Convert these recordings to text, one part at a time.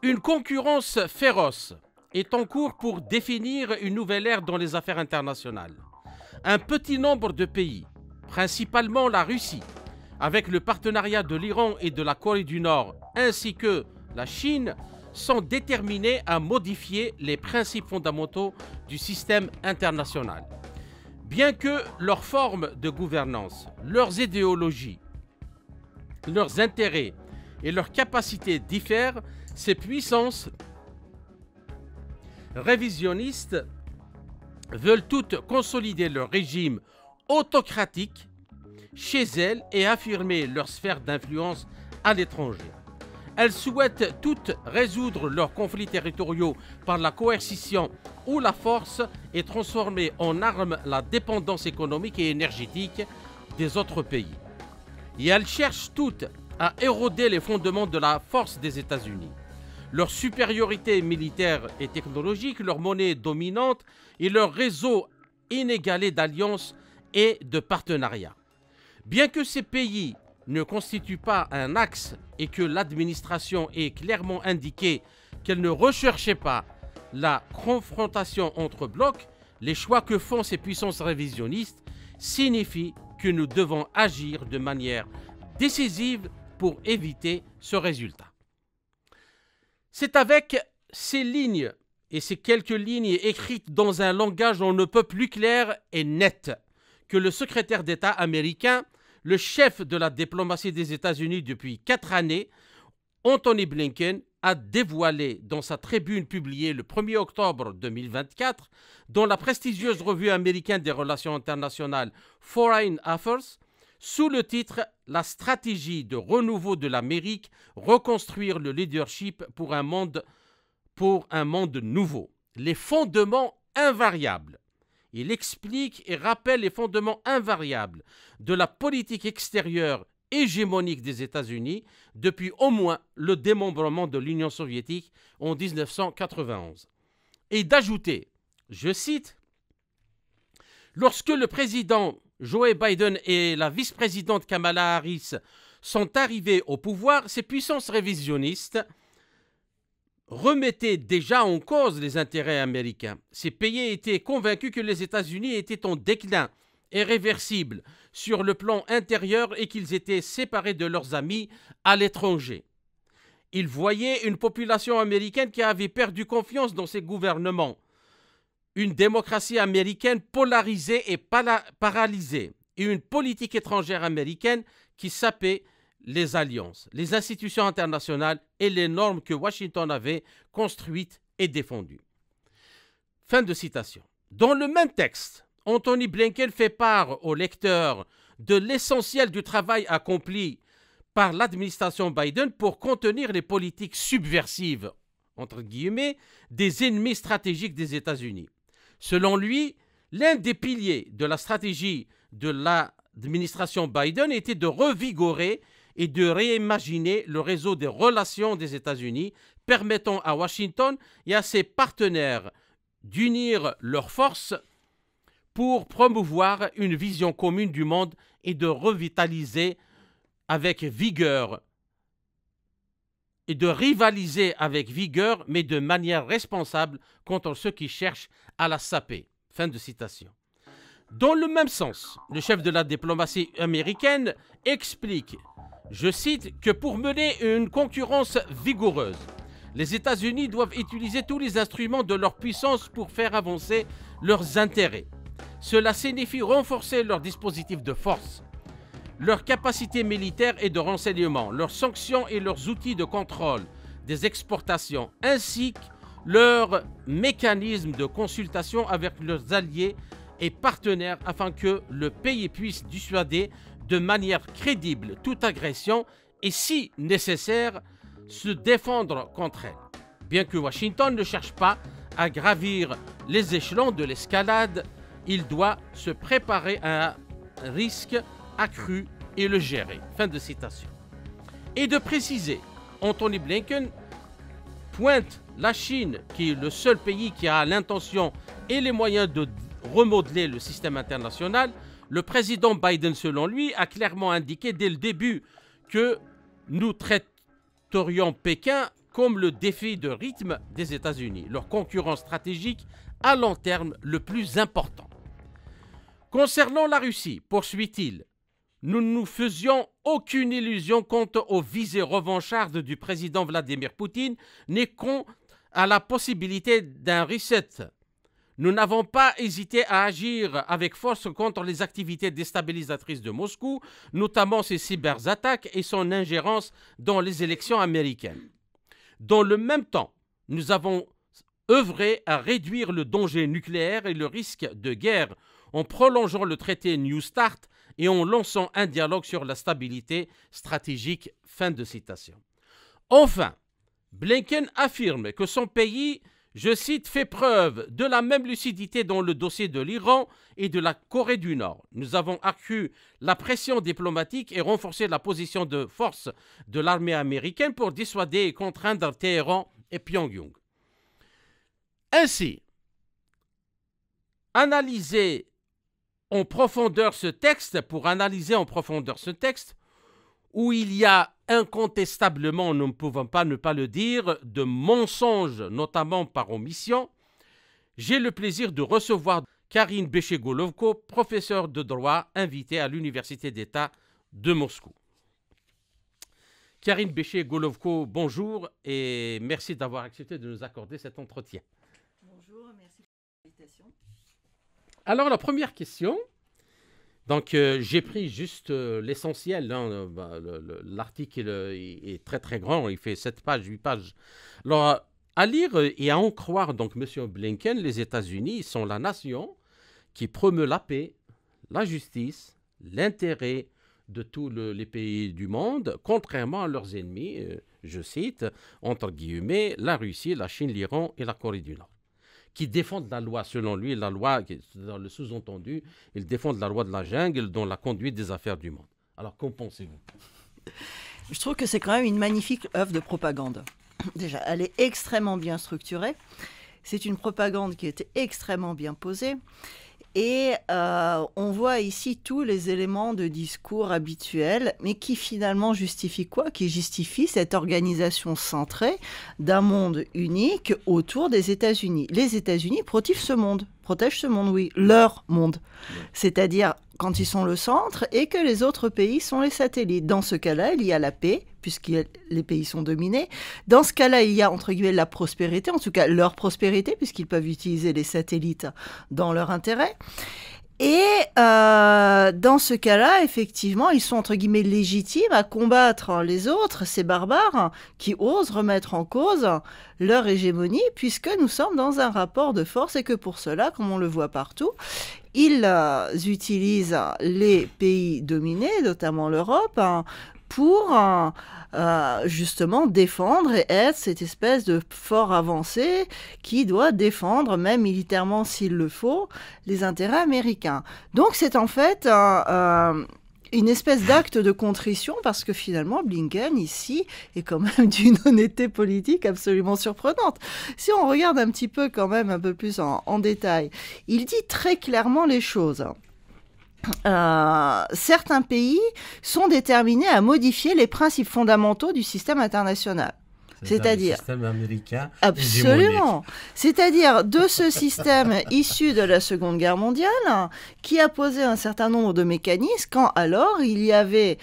Une concurrence féroce est en cours pour définir une nouvelle ère dans les affaires internationales. Un petit nombre de pays, principalement la Russie, avec le partenariat de l'Iran et de la Corée du Nord, ainsi que la Chine, sont déterminés à modifier les principes fondamentaux du système international. Bien que leurs formes de gouvernance, leurs idéologies, leurs intérêts et leurs capacités diffèrent, ces puissances révisionnistes veulent toutes consolider leur régime autocratique chez elles et affirmer leur sphère d'influence à l'étranger. Elles souhaitent toutes résoudre leurs conflits territoriaux par la coercition ou la force et transformer en arme la dépendance économique et énergétique des autres pays. Et elles cherchent toutes à éroder les fondements de la force des États-Unis. Leur supériorité militaire et technologique, leur monnaie dominante et leur réseau inégalé d'alliances et de partenariats. Bien que ces pays ne constituent pas un axe et que l'administration ait clairement indiqué qu'elle ne recherchait pas la confrontation entre blocs, les choix que font ces puissances révisionnistes signifient que nous devons agir de manière décisive pour éviter ce résultat. C'est avec ces lignes et ces quelques lignes écrites dans un langage on ne peut plus clair et net que le secrétaire d'État américain, le chef de la diplomatie des États-Unis depuis 4 années, Anthony Blinken, a dévoilé dans sa tribune publiée le 1er octobre 2024 dans la prestigieuse revue américaine des relations internationales Foreign Affairs, sous le titre « La stratégie de renouveau de l'Amérique, reconstruire le leadership pour un monde nouveau. Les fondements invariables ». Il explique et rappelle les fondements invariables de la politique extérieure hégémonique des États-Unis depuis au moins le démembrement de l'Union soviétique en 1991. Et d'ajouter, je cite, « Lorsque le président Joe Biden et la vice-présidente Kamala Harris sont arrivés au pouvoir, ces puissances révisionnistes remettaient déjà en cause les intérêts américains. Ces pays étaient convaincus que les États-Unis étaient en déclin irréversible sur le plan intérieur et qu'ils étaient séparés de leurs amis à l'étranger. Ils voyaient une population américaine qui avait perdu confiance dans ses gouvernements, une démocratie américaine polarisée et paralysée, et une politique étrangère américaine qui sapait les alliances, les institutions internationales et les normes que Washington avait construites et défendues. Fin de citation. Dans le même texte, Anthony Blinken fait part aux lecteurs de l'essentiel du travail accompli par l'administration Biden pour contenir les politiques subversives, entre guillemets, des ennemis stratégiques des États-Unis. Selon lui, l'un des piliers de la stratégie de l'administration Biden était de revigorer et de réimaginer le réseau des relations des États-Unis, permettant à Washington et à ses partenaires d'unir leurs forces pour promouvoir une vision commune du monde et de revitaliser avec vigueur et de rivaliser avec vigueur, mais de manière responsable contre ceux qui cherchent à la saper. Fin de citation. Dans le même sens, le chef de la diplomatie américaine explique, je cite, que pour mener une concurrence vigoureuse, les États-Unis doivent utiliser tous les instruments de leur puissance pour faire avancer leurs intérêts. Cela signifie renforcer leur dispositif de force, leurs capacités militaires et de renseignement, leurs sanctions et leurs outils de contrôle des exportations, ainsi que leurs mécanismes de consultation avec leurs alliés et partenaires afin que le pays puisse dissuader de manière crédible toute agression et, si nécessaire, se défendre contre elle. Bien que Washington ne cherche pas à gravir les échelons de l'escalade, il doit se préparer à un risque accru et le gérer. Fin de citation. Et de préciser, Anthony Blinken pointe la Chine, qui est le seul pays qui a l'intention et les moyens de remodeler le système international. Le président Biden, selon lui, a clairement indiqué dès le début que nous traiterions Pékin comme le défi de rythme des États-Unis, leur concurrent stratégique à long terme le plus important. Concernant la Russie, poursuit-il, nous ne nous faisions aucune illusion quant aux visées revanchardes du président Vladimir Poutine, ni quant à la possibilité d'un reset. Nous n'avons pas hésité à agir avec force contre les activités déstabilisatrices de Moscou, notamment ses cyberattaques et son ingérence dans les élections américaines. Dans le même temps, nous avons œuvré à réduire le danger nucléaire et le risque de guerre en prolongeant le traité New START et en lançant un dialogue sur la stabilité stratégique. Fin de citation. Enfin, Blinken affirme que son pays, je cite, fait preuve de la même lucidité dans le dossier de l'Iran et de la Corée du Nord. Nous avons accru la pression diplomatique et renforcé la position de force de l'armée américaine pour dissuader et contraindre Téhéran et Pyongyang. Ainsi, analyser en profondeur ce texte, où il y a incontestablement, nous ne pouvons pas ne pas le dire, de mensonges, notamment par omission, j'ai le plaisir de recevoir Karine Béché-Golovko, professeure de droit invitée à l'Université d'État de Moscou. Karine Béché-Golovko, bonjour et merci d'avoir accepté de nous accorder cet entretien. Bonjour, merci pour l'invitation. Alors, la première question, donc j'ai pris juste l'essentiel, hein, l'article est très très grand, il fait 7 pages, 8 pages. Alors, à lire et à en croire, donc M. Blinken, les États-Unis sont la nation qui promeut la paix, la justice, l'intérêt de tous les pays du monde, contrairement à leurs ennemis, je cite, entre guillemets, la Russie, la Chine, l'Iran et la Corée du Nord, qui défendent la loi, selon lui, la loi, dans le sous-entendu, ils défendent la loi de la jungle dans la conduite des affaires du monde. Alors, qu'en pensez-vous? Je trouve que c'est quand même une magnifique œuvre de propagande. Déjà, elle est extrêmement bien structurée. C'est une propagande qui était extrêmement bien posée. Et on voit ici tous les éléments de discours habituels, mais qui finalement justifient quoi? Qui justifient cette organisation centrée d'un monde unique autour des États-Unis. Les États-Unis protègent ce monde, oui, leur monde. C'est-à-dire quand ils sont le centre et que les autres pays sont les satellites. Dans ce cas-là, il y a la paix, puisque les pays sont dominés. Dans ce cas-là, il y a, entre guillemets, la prospérité, en tout cas leur prospérité, puisqu'ils peuvent utiliser les satellites dans leur intérêt. Et dans ce cas-là, effectivement, ils sont, entre guillemets, légitimes à combattre les autres, ces barbares, qui osent remettre en cause leur hégémonie, puisque nous sommes dans un rapport de force et que pour cela, comme on le voit partout, ils utilisent les pays dominés, notamment l'Europe, pour justement défendre et être cette espèce de fort avancé qui doit défendre, même militairement s'il le faut, les intérêts américains. Donc c'est en fait une espèce d'acte de contrition parce que finalement Blinken ici est quand même d'une honnêteté politique absolument surprenante. Si on regarde un petit peu quand même un peu plus en détail, il dit très clairement les choses. Certains pays sont déterminés à modifier les principes fondamentaux du système international. C'est-à-dire, le système américain. Absolument. C'est-à-dire de ce système issu de la Seconde Guerre mondiale qui a posé un certain nombre de mécanismes quand alors il y avait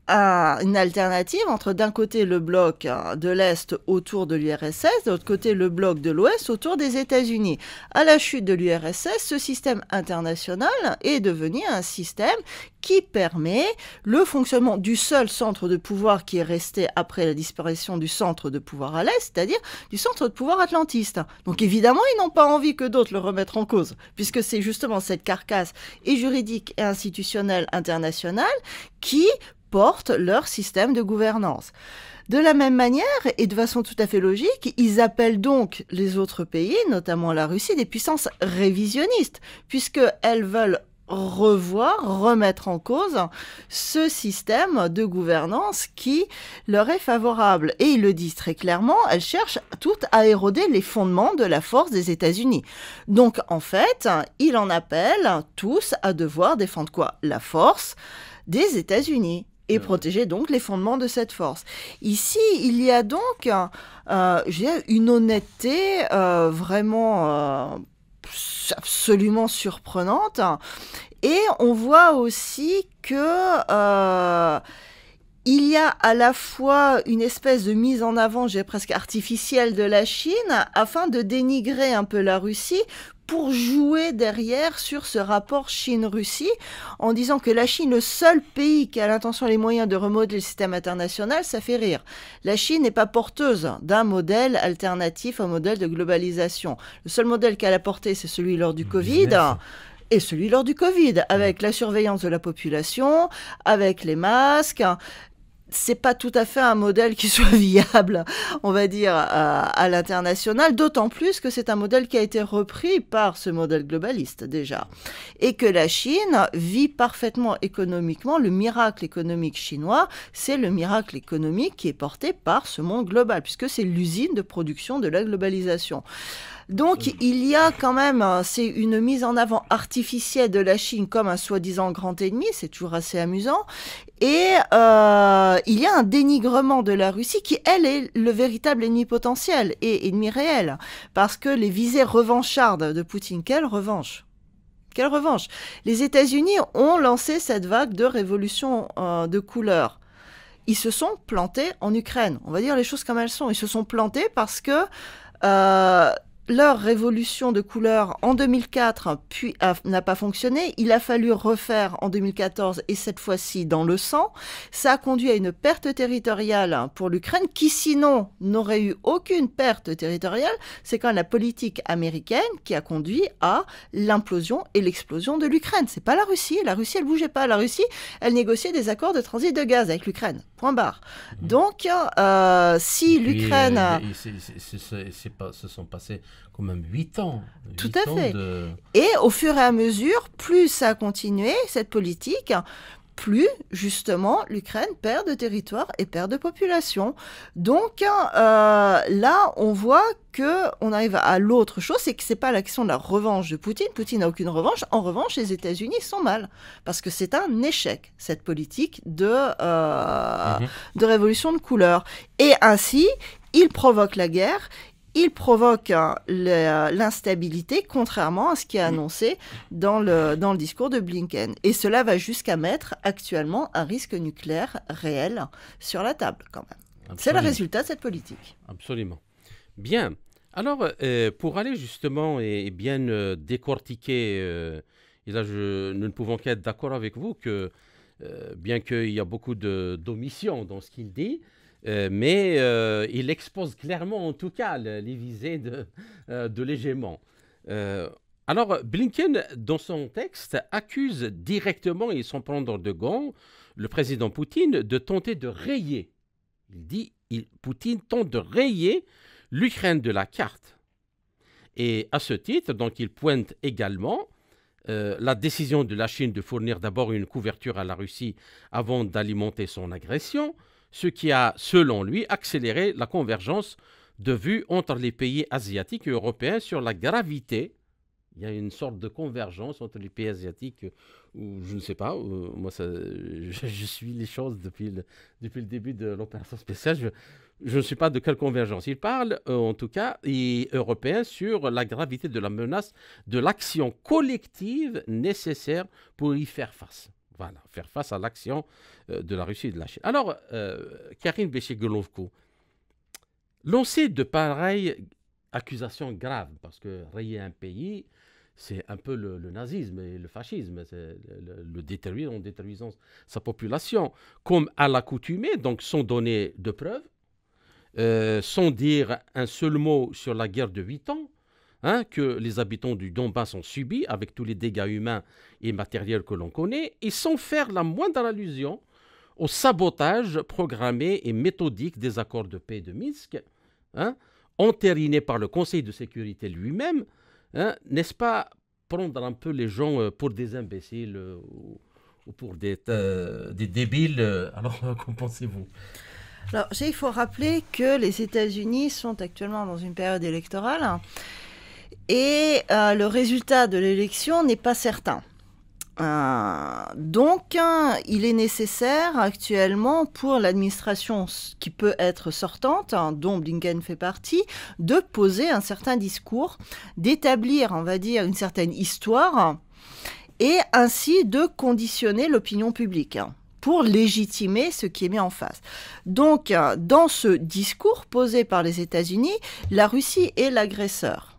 une alternative entre d'un côté le bloc de l'Est autour de l'URSS, de l'autre côté le bloc de l'Ouest autour des États-Unis. À la chute de l'URSS, ce système international est devenu un système qui permet le fonctionnement du seul centre de pouvoir qui est resté après la disparition du centre de pouvoir à l'Est, c'est-à-dire du centre de pouvoir atlantiste. Donc évidemment, ils n'ont pas envie que d'autres le remettent en cause, puisque c'est justement cette carcasse et juridique et institutionnelle internationale qui portent leur système de gouvernance. De la même manière, et de façon tout à fait logique, ils appellent donc les autres pays, notamment la Russie, des puissances révisionnistes, puisqu'elles veulent remettre en cause ce système de gouvernance qui leur est favorable. Et ils le disent très clairement, elles cherchent toutes à éroder les fondements de la force des États-Unis. Donc, en fait, ils en appellent tous à devoir défendre quoi? La force des États-Unis. et protéger donc les fondements de cette force. Ici, il y a donc une honnêteté vraiment absolument surprenante. Et on voit aussi que il y a à la fois une espèce de mise en avant, je dirais presque artificielle, de la Chine afin de dénigrer un peu la Russie pour jouer derrière sur ce rapport Chine-Russie en disant que la Chine, le seul pays qui a l'intention et les moyens de remodeler le système international, ça fait rire. La Chine n'est pas porteuse d'un modèle alternatif au modèle de globalisation. Le seul modèle qu'elle a porté, c'est celui lors du Covid. Et celui lors du Covid, avec la surveillance de la population, avec les masques. C'est pas tout à fait un modèle qui soit viable, on va dire, à l'international, d'autant plus que c'est un modèle qui a été repris par ce modèle globaliste déjà. Et que la Chine vit parfaitement économiquement. Le miracle économique chinois, c'est le miracle économique qui est porté par ce monde global, puisque c'est l'usine de production de la globalisation. Donc, il y a quand même, c'est une mise en avant artificielle de la Chine comme un soi-disant grand ennemi, c'est toujours assez amusant. Et il y a un dénigrement de la Russie qui, elle, est le véritable ennemi potentiel et ennemi réel. Parce que les visées revanchardes de Poutine, quelle revanche ? Quelle revanche ? Les États-Unis ont lancé cette vague de révolution de couleur. Ils se sont plantés en Ukraine. On va dire les choses comme elles sont. Ils se sont plantés parce que leur révolution de couleur en 2004 n'a pas fonctionné. Il a fallu refaire en 2014 et cette fois-ci dans le sang. Ça a conduit à une perte territoriale pour l'Ukraine qui sinon n'aurait eu aucune perte territoriale. C'est quand même la politique américaine qui a conduit à l'implosion et l'explosion de l'Ukraine. C'est pas la Russie. La Russie, elle bougeait pas. La Russie, elle négociait des accords de transit de gaz avec l'Ukraine. Point barre. Donc, si l'Ukraine... se sont passés quand même 8 ans. Tout à fait. Et au fur et à mesure, plus ça a continué, cette politique, plus, justement, l'Ukraine perd de territoire et perd de population. Donc, là, on voit qu'on arrive à l'autre chose, c'est que ce n'est pas la question de la revanche de Poutine. Poutine n'a aucune revanche. En revanche, les États-Unis sont mal. Parce que c'est un échec, cette politique de révolution de couleur. Et ainsi, il provoque la guerre. Il provoque l'instabilité, contrairement à ce qui est annoncé dans le discours de Blinken. Et cela va jusqu'à mettre actuellement un risque nucléaire réel sur la table, quand même. Absolument. C'est le résultat de cette politique. Absolument. Bien. Alors, pour aller justement et bien décortiquer, et là, nous ne pouvons qu'être d'accord avec vous que, bien qu'il y a beaucoup d'omissions dans ce qu'il dit, mais il expose clairement, en tout cas, les visées de l'hégémon. Alors, Blinken, dans son texte, accuse directement, et sans prendre de gants, le président Poutine de tenter de rayer. Il dit, Poutine tente de rayer l'Ukraine de la carte. Et à ce titre, donc, il pointe également la décision de la Chine de fournir d'abord une couverture à la Russie avant d'alimenter son agression, ce qui a, selon lui, accéléré la convergence de vues entre les pays asiatiques et européens sur la gravité. Il y a une sorte de convergence entre les pays asiatiques, ou je ne sais pas, moi je suis les choses depuis le début de l'opération spéciale, je ne sais pas de quelle convergence. Il parle, en tout cas, et européens, sur la gravité de la menace de l'action collective nécessaire pour y faire face. Voilà, faire face à l'action de la Russie et de la Chine. Alors, Karine Béché-Golovko, lancer de pareilles accusations graves, parce que rayer un pays, c'est un peu le nazisme et le fascisme, c'est le détruire en détruisant sa population, comme à l'accoutumée, donc sans donner de preuves, sans dire un seul mot sur la guerre de 8 ans, que les habitants du Donbass ont subi, avec tous les dégâts humains et matériels que l'on connaît, et sans faire la moindre allusion au sabotage programmé et méthodique des accords de paix de Minsk, entériné par le Conseil de sécurité lui-même. N'est-ce pas prendre un peu les gens pour des imbéciles ou pour des débiles? Alors, qu'en pensez-vous? Alors, il faut rappeler que les États-Unis sont actuellement dans une période électorale et le résultat de l'élection n'est pas certain. Donc, il est nécessaire actuellement pour l'administration qui peut être sortante, dont Blinken fait partie, de poser un certain discours, d'établir, on va dire, une certaine histoire et ainsi de conditionner l'opinion publique pour légitimer ce qui est mis en face. Donc, dans ce discours posé par les États-Unis, la Russie est l'agresseur.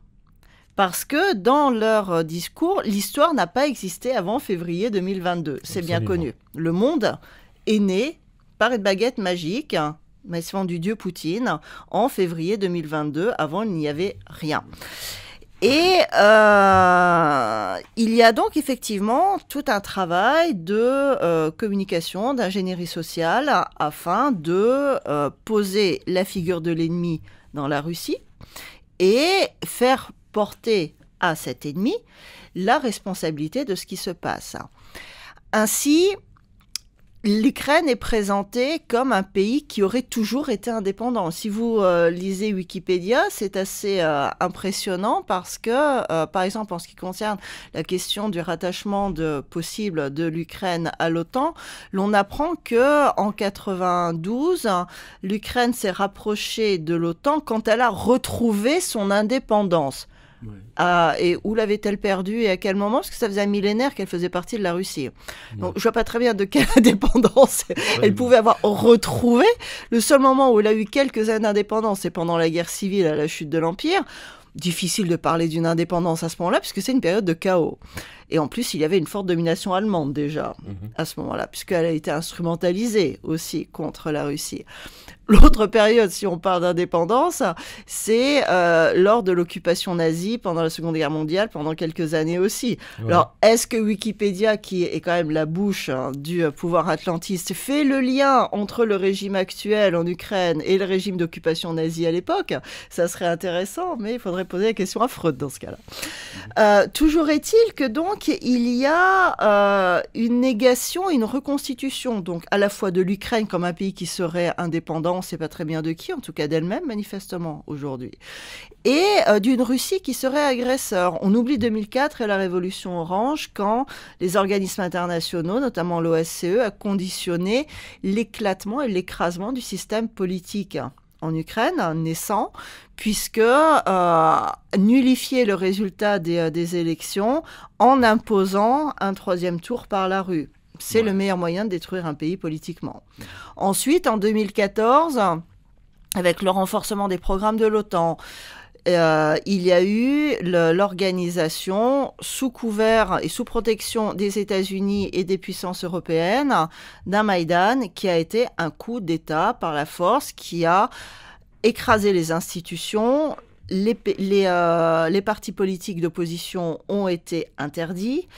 Parce que dans leur discours, l'histoire n'a pas existé avant février 2022. C'est bien connu. Le monde est né par une baguette magique, massivement du dieu Poutine, en février 2022. Avant, il n'y avait rien. Et il y a donc effectivement tout un travail de communication, d'ingénierie sociale, afin de poser la figure de l'ennemi dans la Russie et faire porter à cet ennemi la responsabilité de ce qui se passe. Ainsi, l'Ukraine est présentée comme un pays qui aurait toujours été indépendant. Si vous lisez Wikipédia, c'est assez impressionnant parce que, par exemple, en ce qui concerne la question du rattachement possible de l'Ukraine à l'OTAN, l'on apprend qu'en 92, l'Ukraine s'est rapprochée de l'OTAN quand elle a retrouvé son indépendance. Ouais. Et où l'avait-elle perdue et à quel moment? Parce que ça faisait un millénaire qu'elle faisait partie de la Russie. Donc je ne vois pas très bien de quelle indépendance elle pouvait avoir retrouvé. Le seul moment où elle a eu quelques années d'indépendance, c'est pendant la guerre civile, à la chute de l'Empire. Difficile de parler d'une indépendance à ce moment-là, puisque c'est une période de chaos. Et en plus, il y avait une forte domination allemande déjà à ce moment-là, puisqu'elle a été instrumentalisée aussi contre la Russie. L'autre période, si on parle d'indépendance, c'est lors de l'occupation nazie pendant la Seconde Guerre mondiale, pendant quelques années aussi. Ouais. Alors, est-ce que Wikipédia, qui est quand même la bouche du pouvoir atlantiste, fait le lien entre le régime actuel en Ukraine et le régime d'occupation nazie à l'époque? Ça serait intéressant, mais il faudrait poser la question à Freud dans ce cas-là. Toujours est-il que donc, il y a une négation, une reconstitution, donc à la fois de l'Ukraine comme un pays qui serait indépendant, on ne sait pas très bien de qui, en tout cas d'elle-même, manifestement, aujourd'hui. Et d'une Russie qui serait agresseur. On oublie 2004 et la Révolution Orange, quand les organismes internationaux, notamment l'OSCE, a conditionné l'éclatement et l'écrasement du système politique en Ukraine, naissant, puisque nullifier le résultat des élections en imposant un troisième tour par la rue. C'est le meilleur moyen de détruire un pays politiquement. Ensuite, en 2014, avec le renforcement des programmes de l'OTAN, il y a eu l'organisation sous couvert et sous protection des États-Unis et des puissances européennes d'un Maïdan qui a été un coup d'État par la force qui a écrasé les institutions. Les partis politiques d'opposition ont été interdits.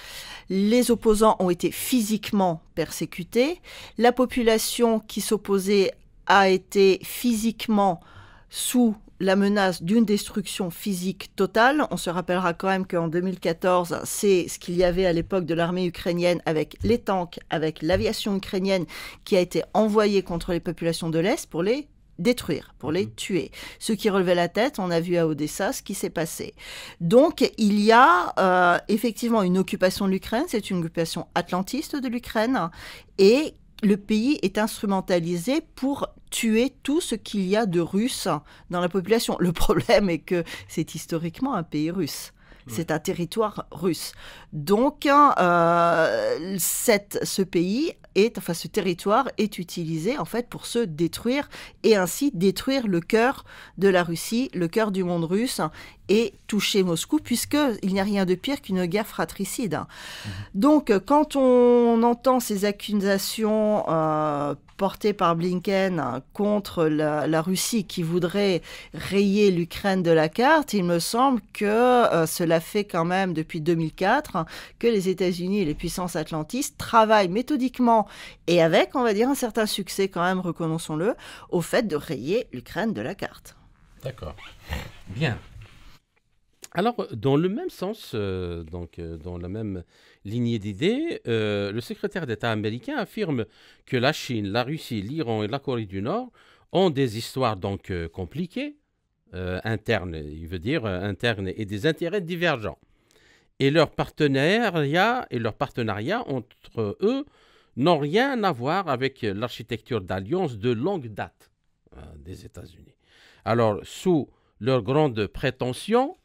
Les opposants ont été physiquement persécutés. La population qui s'opposait a été physiquement sous la menace d'une destruction physique totale. On se rappellera quand même qu'en 2014, c'est ce qu'il y avait à l'époque de l'armée ukrainienne avec les tanks, avec l'aviation ukrainienne qui a été envoyée contre les populations de l'Est pour les détruire, pour les tuer. Ceux qui relevaient la tête, on a vu à Odessa ce qui s'est passé. Donc, il y a effectivement une occupation de l'Ukraine, c'est une occupation atlantiste de l'Ukraine, et le pays est instrumentalisé pour tuer tout ce qu'il y a de russe dans la population. Le problème est que c'est historiquement un pays russe. C'est un territoire russe. Donc, ce pays ce territoire est utilisé en fait pour se détruire et ainsi détruire le cœur de la Russie, le cœur du monde russe et toucher Moscou, puisqu'il n'y a rien de pire qu'une guerre fratricide. Donc, quand on entend ces accusations portées par Blinken contre la Russie qui voudrait rayer l'Ukraine de la carte, il me semble que cela fait quand même depuis 2004 que les États-Unis et les puissances atlantistes travaillent méthodiquement et avec, on va dire, un certain succès quand même, reconnaissons-le, au fait de rayer l'Ukraine de la carte. D'accord. Bien. Alors, dans le même sens, dans la même lignée d'idées, le secrétaire d'État américain affirme que la Chine, la Russie, l'Iran et la Corée du Nord ont des histoires donc compliquées, internes, il veut dire internes, et des intérêts divergents. Et leur partenariat entre eux n'ont rien à voir avec l'architecture d'alliance de longue date des États-Unis. Alors, sous leurs grandes prétentions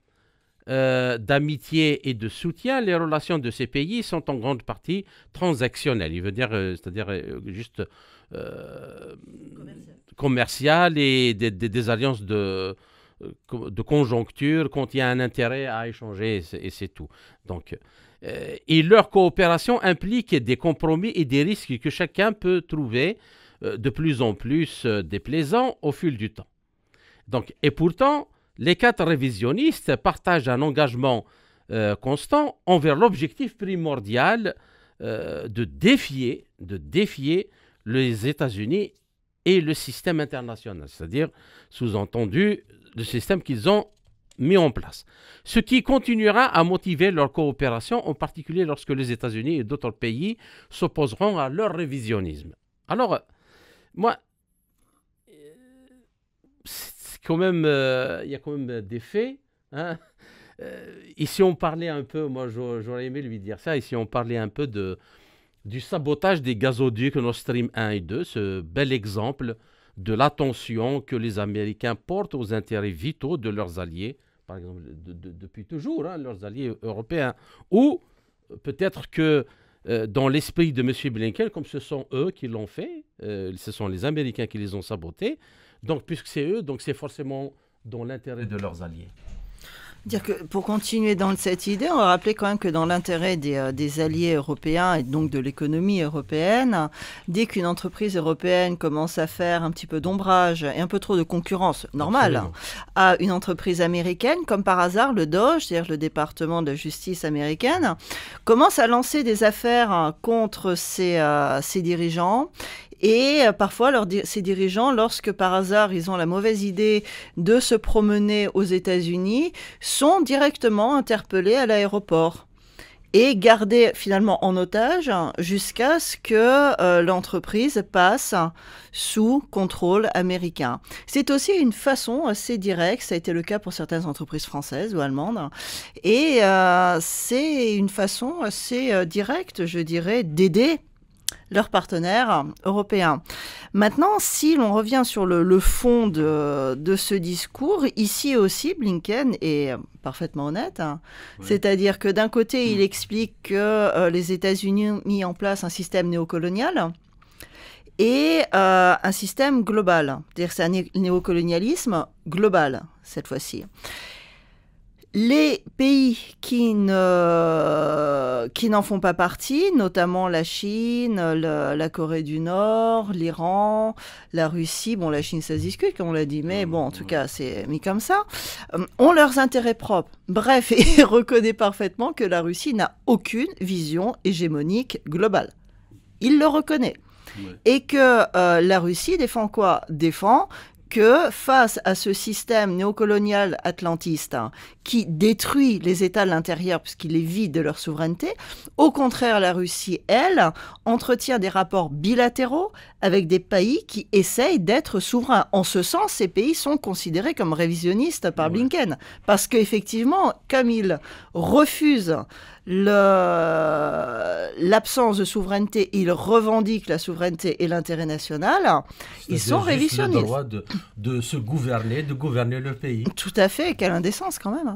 d'amitié et de soutien, les relations de ces pays sont en grande partie transactionnelles. Il veut dire, c'est-à-dire juste commerciales et des alliances de conjoncture quand il y a un intérêt à échanger, et c'est tout. Donc, et leur coopération implique des compromis et des risques que chacun peut trouver de plus en plus déplaisants au fil du temps. Donc, et pourtant, les 4 révisionnistes partagent un engagement constant envers l'objectif primordial de défier les États-Unis et le système international, c'est-à-dire, sous-entendu, le système qu'ils ont mis en place. Ce qui continuera à motiver leur coopération, en particulier lorsque les États-Unis et d'autres pays s'opposeront à leur révisionnisme. Alors, moi, quand même, il y a quand même des faits. Hein. Ici, on parlait un peu, moi j'aurais aimé lui dire ça, ici on parlait un peu du sabotage des gazoducs Nord Stream 1 et 2, ce bel exemple de l'attention que les Américains portent aux intérêts vitaux de leurs alliés, par exemple depuis toujours, hein, leurs alliés européens. Ou peut-être que dans l'esprit de M. Blinken, comme ce sont eux qui l'ont fait, ce sont les Américains qui les ont sabotés, donc puisque c'est eux, donc c'est forcément dans l'intérêt de leurs alliés. Dire que pour continuer dans cette idée, on va rappeler quand même que dans l'intérêt des alliés européens et donc de l'économie européenne, dès qu'une entreprise européenne commence à faire un petit peu d'ombrage et un peu trop de concurrence normale à une entreprise américaine, comme par hasard le DOJ, c'est-à-dire le département de justice américaine, commence à lancer des affaires contre ses dirigeants. Et parfois, ces dirigeants, lorsque par hasard ils ont la mauvaise idée de se promener aux États-Unis, sont directement interpellés à l'aéroport et gardés finalement en otage jusqu'à ce que l'entreprise passe sous contrôle américain. C'est aussi une façon assez directe, ça a été le cas pour certaines entreprises françaises ou allemandes, et c'est une façon assez directe, je dirais, d'aider leurs partenaires européens. Maintenant, si l'on revient sur le fond de ce discours, ici aussi, Blinken est parfaitement honnête. Hein. Oui. C'est-à-dire que d'un côté, il explique que les États-Unis ont mis en place un système néocolonial et un système global. C'est-à-dire que c'est un néocolonialisme global, cette fois-ci. Les pays qui n'en font pas partie, notamment la Chine, la Corée du Nord, l'Iran, la Russie, bon la Chine ça se discute comme on l'a dit, mais bon en tout cas c'est mis comme ça, ont leurs intérêts propres. Bref, il reconnaît parfaitement que la Russie n'a aucune vision hégémonique globale. Il le reconnaît. Ouais. Et que la Russie défend quoi ? Défend que face à ce système néocolonial atlantiste qui détruit les États de l'intérieur puisqu'il les vide de leur souveraineté, au contraire, la Russie, elle, entretient des rapports bilatéraux avec des pays qui essayent d'être souverains. En ce sens, ces pays sont considérés comme révisionnistes par Blinken. Parce qu'effectivement, comme ils refusent l'absence de souveraineté, ils revendiquent la souveraineté et l'intérêt national, ils sont révisionnistes. Le droit de se gouverner, de gouverner le pays. Tout à fait, quelle indécence quand même.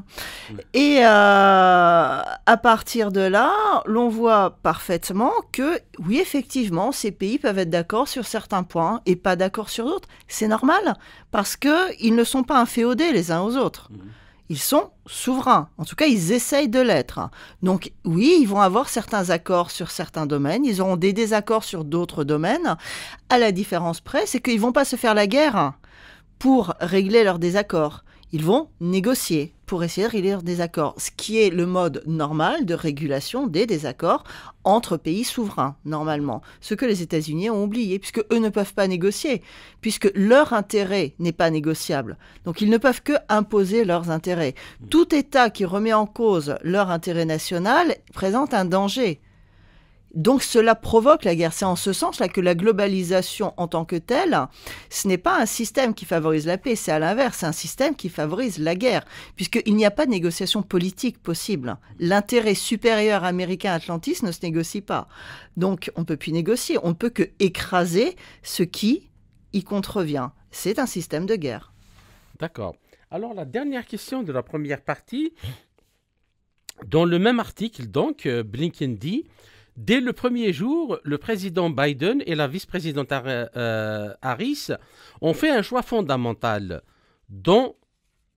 Et à partir de là, l'on voit parfaitement que, oui, effectivement, ces pays peuvent être d'accord sur certains points et pas d'accord sur d'autres. C'est normal, parce qu'ils ne sont pas inféodés les uns aux autres. Ils sont souverains. En tout cas, ils essayent de l'être. Donc, oui, ils vont avoir certains accords sur certains domaines. Ils auront des désaccords sur d'autres domaines. À la différence près, c'est qu'ils ne vont pas se faire la guerre pour régler leurs désaccords. Ils vont négocier pour essayer de régler leurs désaccords, ce qui est le mode normal de régulation des désaccords entre pays souverains, normalement. Ce que les États-Unis ont oublié, puisque eux ne peuvent pas négocier, puisque leur intérêt n'est pas négociable. Donc ils ne peuvent que imposer leurs intérêts. Tout État qui remet en cause leur intérêt national présente un danger. Donc cela provoque la guerre. C'est en ce sens-là que la globalisation en tant que telle, ce n'est pas un système qui favorise la paix, c'est à l'inverse, c'est un système qui favorise la guerre, puisqu'il n'y a pas de négociation politique possible. L'intérêt supérieur américain atlantiste ne se négocie pas. Donc on ne peut plus négocier, on ne peut que écraser ce qui y contrevient. C'est un système de guerre. D'accord. Alors la dernière question de la première partie, dans le même article, donc, Blinken dit: dès le premier jour, le président Biden et la vice-présidente Harris ont fait un choix fondamental,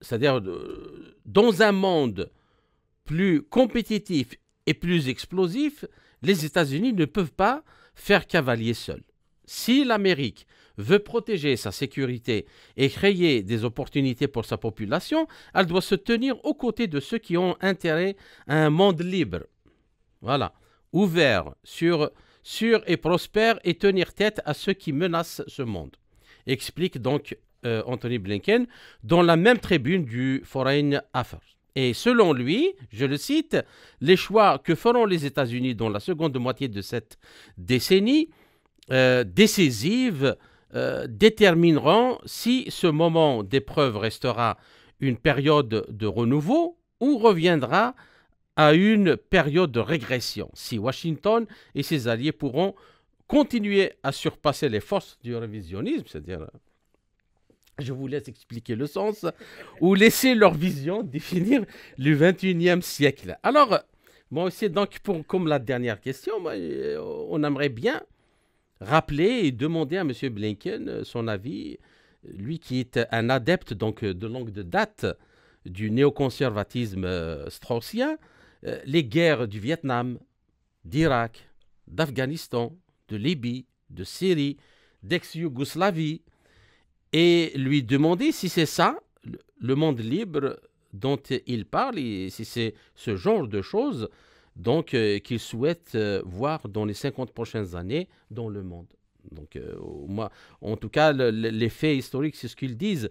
c'est-à-dire dans un monde plus compétitif et plus explosif, les États-Unis ne peuvent pas faire cavalier seul. Si l'Amérique veut protéger sa sécurité et créer des opportunités pour sa population, elle doit se tenir aux côtés de ceux qui ont intérêt à un monde libre. Voilà. Ouvert, sûr et prospère, et tenir tête à ceux qui menacent ce monde. Explique donc Anthony Blinken dans la même tribune du Foreign Affairs. Et selon lui, je le cite, les choix que feront les États-Unis dans la seconde moitié de cette décennie décisive détermineront si ce moment d'épreuve restera une période de renouveau ou reviendra à une période de régression, si Washington et ses alliés pourront continuer à surpasser les forces du révisionnisme, c'est-à-dire, je vous laisse expliquer le sens, ou laisser leur vision définir le 21e siècle. Alors, moi aussi, donc, comme la dernière question, on aimerait bien rappeler et demander à M. Blinken son avis, lui qui est un adepte donc, de longue date du néoconservatisme straussien, les guerres du Vietnam, d'Irak, d'Afghanistan, de Libye, de Syrie, d'ex-Yougoslavie, et lui demander si c'est ça, le monde libre dont il parle, et si c'est ce genre de choses donc, qu'il souhaite voir dans les 50 prochaines années dans le monde. Donc, moi, en tout cas, les faits historiques, c'est ce qu'ils disent.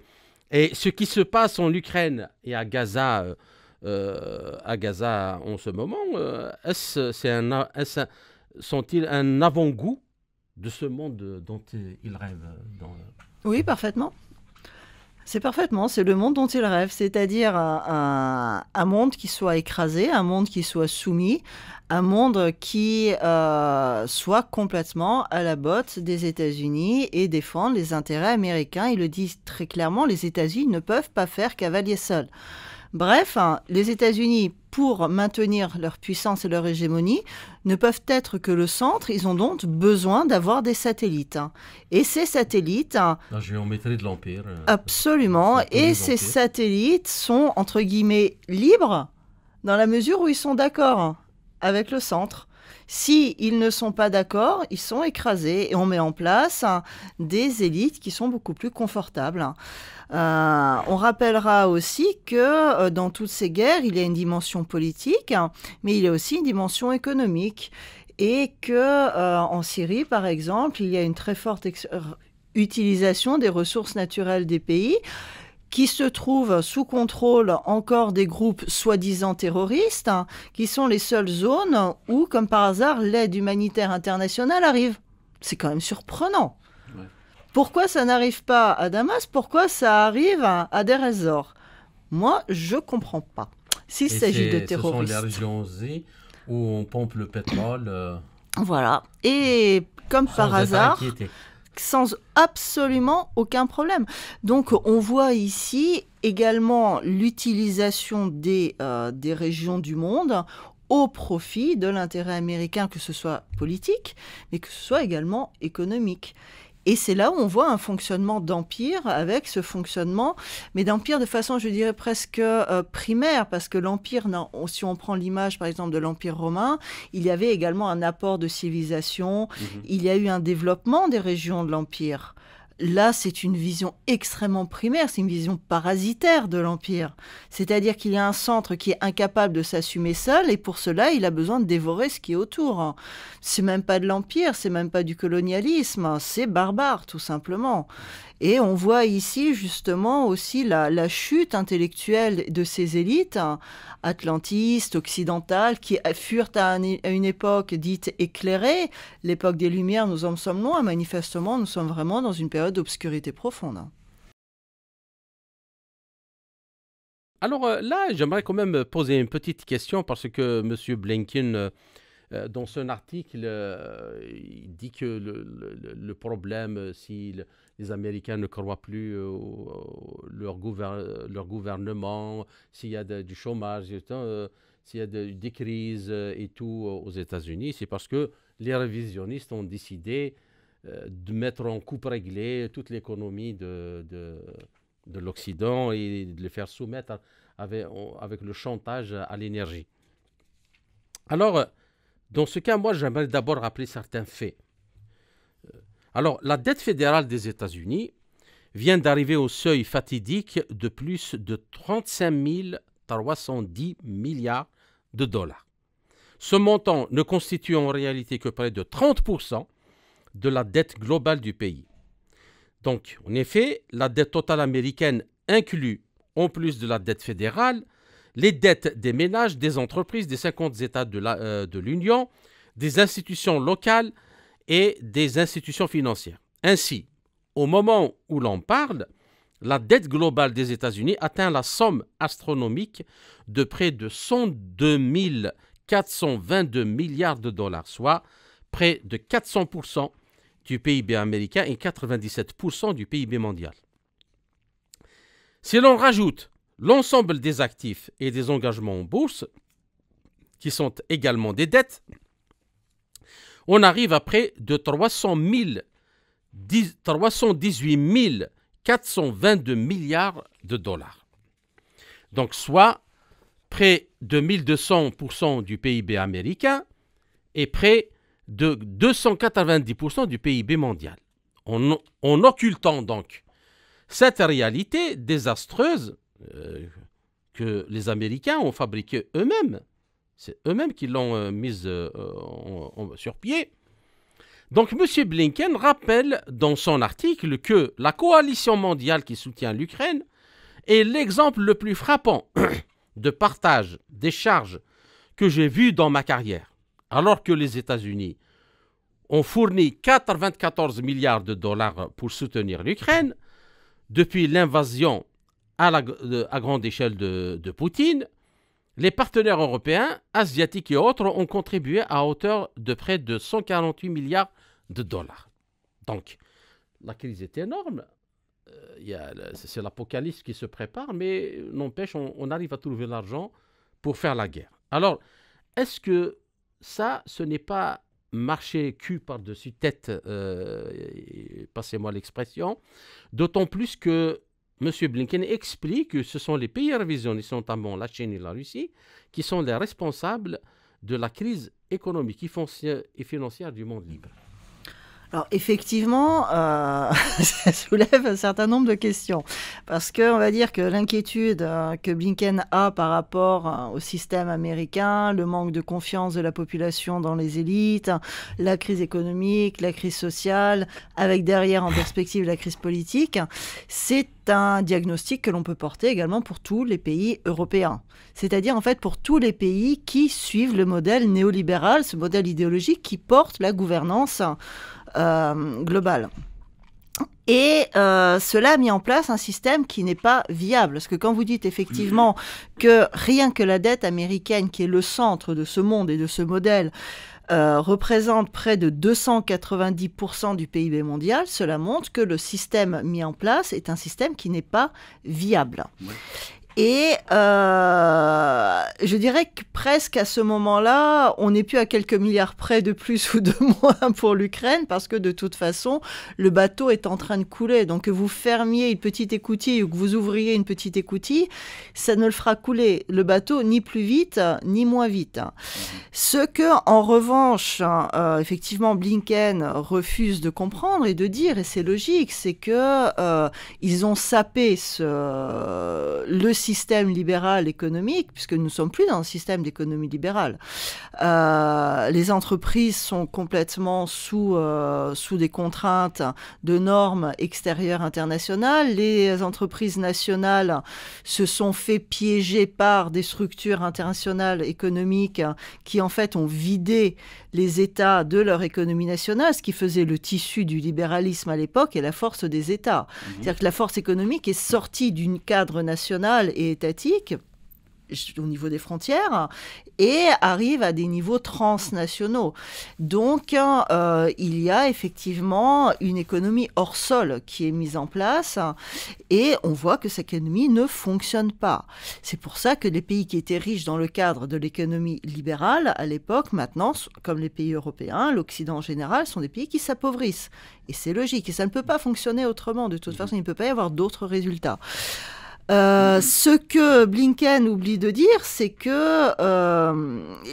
Et ce qui se passe en Ukraine et à Gaza en ce moment, sont-ils un avant-goût de ce monde dont ils rêvent Oui, parfaitement. C'est parfaitement, c'est le monde dont ils rêvent, c'est-à-dire un monde qui soit écrasé, un monde qui soit soumis, un monde qui soit complètement à la botte des États-Unis et défendre les intérêts américains. Ils le disent très clairement, les États-Unis ne peuvent pas faire cavalier seul. Bref, les États-Unis, pour maintenir leur puissance et leur hégémonie, ne peuvent être que le centre. Ils ont donc besoin d'avoir des satellites. Et ces satellites... La géométrie de l'Empire. Absolument. Et ces satellites sont, entre guillemets, libres dans la mesure où ils sont d'accord avec le centre. S'ils ne sont pas d'accord, ils sont écrasés et on met en place des élites qui sont beaucoup plus confortables. On rappellera aussi que dans toutes ces guerres, il y a une dimension politique, mais il y a aussi une dimension économique. Et qu'en Syrie, par exemple, il y a une très forte utilisation des ressources naturelles des pays qui se trouvent sous contrôle encore des groupes soi-disant terroristes, qui sont les seules zones où, comme par hasard, l'aide humanitaire internationale arrive. C'est quand même surprenant. Ouais. Pourquoi ça n'arrive pas à Damas? Pourquoi ça arrive à Deir ez-Zor? Moi, je ne comprends pas. S'il s'agit de terroristes... Ce sont les régions où on pompe le pétrole... Voilà. Et comme par hasard... sans absolument aucun problème. Donc, on voit ici également l'utilisation des régions du monde au profit de l'intérêt américain, que ce soit politique, mais que ce soit également économique. Et c'est là où on voit un fonctionnement d'empire avec ce fonctionnement, mais d'empire de façon, je dirais, presque primaire, parce que l'empire, si on prend l'image, par exemple, de l'Empire romain, il y avait également un apport de civilisation, il y a eu un développement des régions de l'empire. Là, c'est une vision extrêmement primaire, c'est une vision parasitaire de l'Empire. C'est-à-dire qu'il y a un centre qui est incapable de s'assumer seul, et pour cela, il a besoin de dévorer ce qui est autour. C'est même pas de l'Empire, c'est même pas du colonialisme, c'est barbare, tout simplement. Et on voit ici justement aussi la chute intellectuelle de ces élites atlantistes, occidentales, qui furent à une époque dite éclairée. L'époque des Lumières, nous en sommes loin. Manifestement, nous sommes vraiment dans une période d'obscurité profonde. Alors là, j'aimerais quand même poser une petite question parce que M. Blinken, dans son article, il dit que le problème, si les Américains ne croient plus leur gouvernement, s'il y a du chômage, s'il y a des crises et tout aux États-Unis, c'est parce que les révisionnistes ont décidé de mettre en coupe réglée toute l'économie de l'Occident et de les faire soumettre avec le chantage à l'énergie. Alors, dans ce cas, moi, j'aimerais d'abord rappeler certains faits. Alors, la dette fédérale des États-Unis vient d'arriver au seuil fatidique de plus de 35 310 milliards de dollars. Ce montant ne constitue en réalité que près de 30% de la dette globale du pays. Donc, en effet, la dette totale américaine inclut, en plus de la dette fédérale, les dettes des ménages, des entreprises, des 50 États de l'Union, des institutions locales et des institutions financières. Ainsi, au moment où l'on parle, la dette globale des États-Unis atteint la somme astronomique de près de 102 422 milliards de dollars, soit près de 400% du PIB américain et 97% du PIB mondial. Si l'on rajoute l'ensemble des actifs et des engagements en bourse, qui sont également des dettes, on arrive à près de 318 422 milliards de dollars. Donc, soit près de 1200% du PIB américain et près de 290% du PIB mondial. En occultant donc cette réalité désastreuse que les Américains ont fabriquée eux-mêmes, c'est eux-mêmes qui l'ont mise sur pied. Donc M. Blinken rappelle dans son article que la coalition mondiale qui soutient l'Ukraine est l'exemple le plus frappant de partage des charges que j'ai vu dans ma carrière. Alors que les États-Unis ont fourni 94 milliards de dollars pour soutenir l'Ukraine, depuis l'invasion à grande échelle de Poutine, les partenaires européens, asiatiques et autres ont contribué à hauteur de près de 148 milliards de dollars. Donc, la crise est énorme. C'est l'apocalypse qui se prépare, mais n'empêche, on arrive à trouver l'argent pour faire la guerre. Alors, est-ce que ça, ce n'est pas marcher cul par-dessus tête, passez-moi l'expression, d'autant plus que M. Blinken explique que ce sont les pays révisionnistes, notamment la Chine et la Russie, qui sont les responsables de la crise économique et financière du monde libre. Alors effectivement, ça soulève un certain nombre de questions. Parce qu'on va dire que l'inquiétude que Blinken a par rapport au système américain, le manque de confiance de la population dans les élites, la crise économique, la crise sociale, avec derrière en perspective la crise politique, c'est un diagnostic que l'on peut porter également pour tous les pays européens. C'est-à-dire en fait pour tous les pays qui suivent le modèle néolibéral, ce modèle idéologique qui porte la gouvernance globale. Et cela a mis en place un système qui n'est pas viable. Parce que quand vous dites effectivement que rien que la dette américaine, qui est le centre de ce monde et de ce modèle, représente près de 290% du PIB mondial, cela montre que le système mis en place est un système qui n'est pas viable. Ouais. Et je dirais que presque à ce moment-là, on n'est plus à quelques milliards près de plus ou de moins pour l'Ukraine, parce que de toute façon, le bateau est en train de couler. Donc que vous fermiez une petite écoutille ou que vous ouvriez une petite écoutille, ça ne le fera couler le bateau ni plus vite, ni moins vite. Ce que, en revanche, effectivement, Blinken refuse de comprendre et de dire, et c'est logique, c'est que ils ont sapé le système libéral économique, puisque nous ne sommes plus dans un système d'économie libérale. Les entreprises sont complètement sous des contraintes de normes extérieures internationales. Les entreprises nationales se sont fait piéger par des structures internationales économiques qui, en fait, ont vidé les États de leur économie nationale, ce qui faisait le tissu du libéralisme à l'époque et la force des États. C'est-à-dire que la force économique est sortie d'un cadre national et étatique au niveau des frontières et arrive à des niveaux transnationaux. Donc, il y a effectivement une économie hors sol qui est mise en place et on voit que cette économie ne fonctionne pas. C'est pour ça que les pays qui étaient riches dans le cadre de l'économie libérale, à l'époque, maintenant, comme les pays européens, l'Occident en général, sont des pays qui s'appauvrissent. Et c'est logique. Et ça ne peut pas fonctionner autrement. De toute façon, il ne peut pas y avoir d'autres résultats. Ce que Blinken oublie de dire, c'est que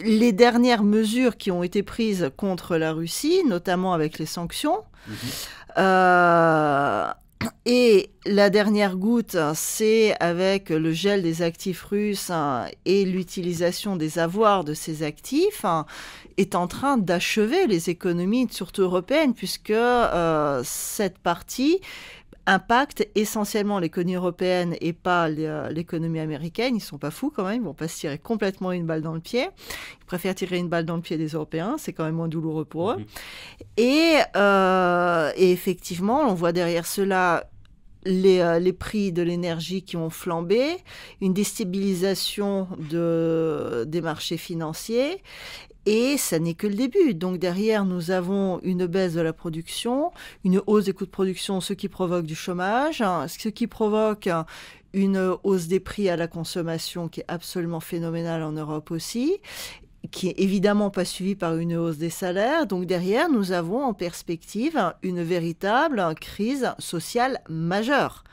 les dernières mesures qui ont été prises contre la Russie, notamment avec les sanctions, et la dernière goutte, c'est avec le gel des actifs russes et l'utilisation des avoirs de ces actifs, est en train d'achever les économies, surtout européennes, puisque cette partie impacte essentiellement l'économie européenne et pas l'économie américaine. Ils ne sont pas fous quand même, ils ne vont pas se tirer complètement une balle dans le pied. Ils préfèrent tirer une balle dans le pied des Européens, c'est quand même moins douloureux pour eux. Et effectivement, on voit derrière cela les prix de l'énergie qui ont flambé, une déstabilisation des marchés financiers. Et ça n'est que le début. Donc derrière, nous avons une baisse de la production, une hausse des coûts de production, ce qui provoque du chômage, ce qui provoque une hausse des prix à la consommation qui est absolument phénoménale en Europe aussi, qui est évidemment pas suivie par une hausse des salaires. Donc derrière, nous avons en perspective une véritable crise sociale majeure.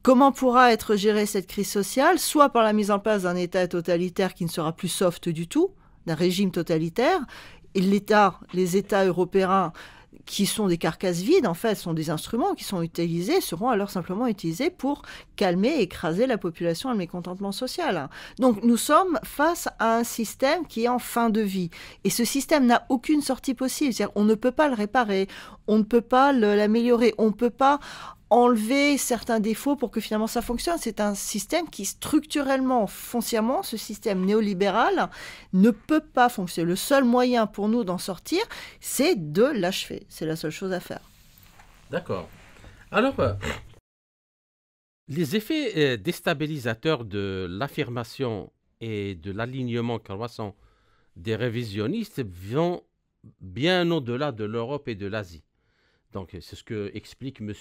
Comment pourra être gérée cette crise sociale? Soit par la mise en place d'un État totalitaire qui ne sera plus soft du tout, d'un régime totalitaire, et les États européens qui sont des carcasses vides, en fait, sont des instruments qui sont utilisés, seront alors simplement utilisés pour calmer et écraser la population et le mécontentement social. Donc nous sommes face à un système qui est en fin de vie. Et ce système n'a aucune sortie possible. C'est-à-dire, on ne peut pas le réparer, on ne peut pas l'améliorer, on ne peut pas enlever certains défauts pour que finalement ça fonctionne. C'est un système qui structurellement, foncièrement, ce système néolibéral ne peut pas fonctionner. Le seul moyen pour nous d'en sortir, c'est de l'achever. C'est la seule chose à faire. D'accord. Alors, les effets déstabilisateurs de l'affirmation et de l'alignement croissant des révisionnistes vont bien au-delà de l'Europe et de l'Asie. Donc, c'est ce que explique M.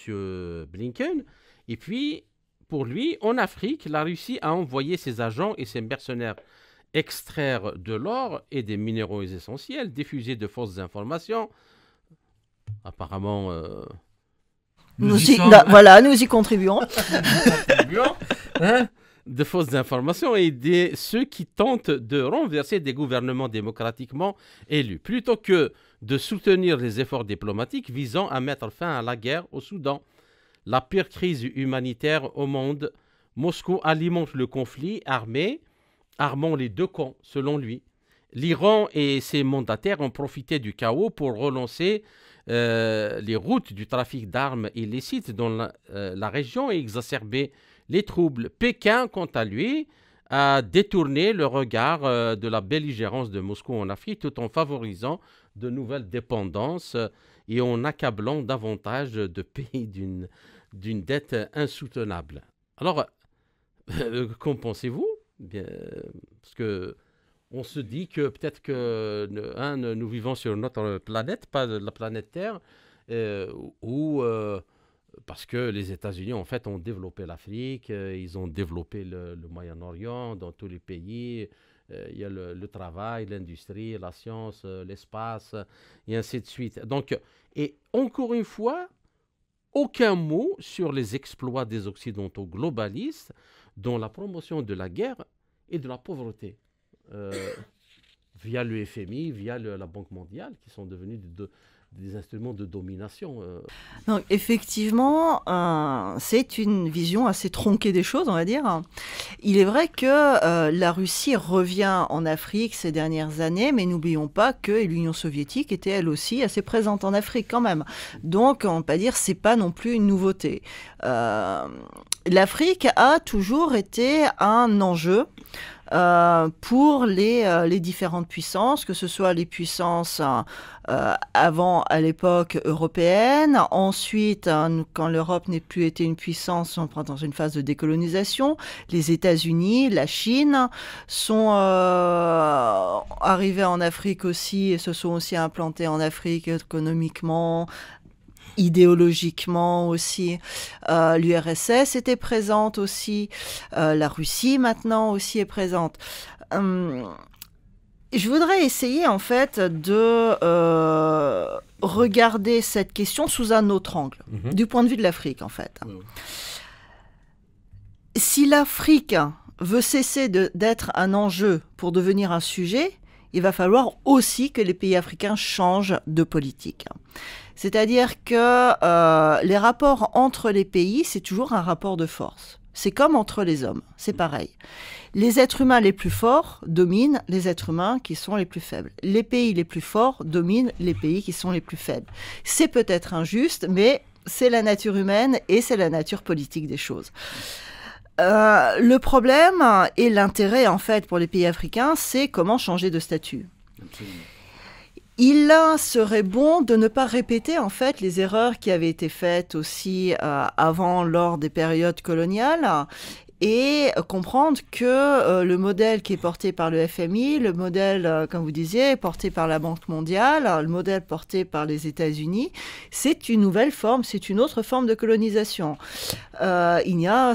Blinken. Et puis, pour lui, en Afrique, la Russie a envoyé ses agents et ses mercenaires extraire de l'or et des minéraux essentiels, diffuser de fausses informations. Apparemment, nous y contribuons. De fausses informations et ceux qui tentent de renverser des gouvernements démocratiquement élus, plutôt que de soutenir les efforts diplomatiques visant à mettre fin à la guerre au Soudan. La pire crise humanitaire au monde, Moscou alimente le conflit armé, armant les deux camps, selon lui. L'Iran et ses mandataires ont profité du chaos pour relancer les routes du trafic d'armes illicites dans la région et exacerber les troubles. Pékin, quant à lui, a détourné le regard de la belligérance de Moscou en Afrique tout en favorisant de nouvelles dépendances et en accablant davantage de pays d'une dette insoutenable. Alors, qu'en pensez-vous? Bien, parce que on se dit que peut-être que nous vivons sur notre planète, pas la planète Terre, parce que les États-Unis, en fait, ont développé l'Afrique, ils ont développé le Moyen-Orient, dans tous les pays. Il y a le travail, l'industrie, la science, l'espace, et ainsi de suite. Donc, et encore une fois, aucun mot sur les exploits des Occidentaux globalistes dans la promotion de la guerre et de la pauvreté. Via le FMI, via la Banque mondiale, qui sont devenus des instruments de domination. Donc, effectivement, c'est une vision assez tronquée des choses, on va dire. Il est vrai que la Russie revient en Afrique ces dernières années, mais n'oublions pas que l'Union soviétique était elle aussi assez présente en Afrique quand même. Donc, on ne peut pas dire que ce n'est pas non plus une nouveauté. L'Afrique a toujours été un enjeu pour les différentes puissances, que ce soit les puissances avant, à l'époque européenne, ensuite, quand l'Europe n'est plus été une puissance, on prend dans une phase de décolonisation, les États-Unis, la Chine sont arrivés en Afrique aussi et se sont aussi implantés en Afrique économiquement, idéologiquement aussi. L'URSS était présente aussi. La Russie maintenant aussi est présente. Je voudrais essayer en fait de regarder cette question sous un autre angle, du point de vue de l'Afrique en fait. Si l'Afrique veut cesser d'être un enjeu pour devenir un sujet, il va falloir aussi que les pays africains changent de politique. C'est-à-dire que les rapports entre les pays, c'est toujours un rapport de force. C'est comme entre les hommes, c'est pareil. Les êtres humains les plus forts dominent les êtres humains qui sont les plus faibles. Les pays les plus forts dominent les pays qui sont les plus faibles. C'est peut-être injuste, mais c'est la nature humaine et c'est la nature politique des choses. Le problème et l'intérêt, en fait, pour les pays africains, c'est comment changer de statut. Absolument. Il serait bon de ne pas répéter, en fait, les erreurs qui avaient été faites aussi avant, lors des périodes coloniales, et comprendre que le modèle qui est porté par le FMI, le modèle, comme vous disiez, porté par la Banque mondiale, le modèle porté par les États-Unis, c'est une nouvelle forme, c'est une autre forme de colonisation. Il n'y a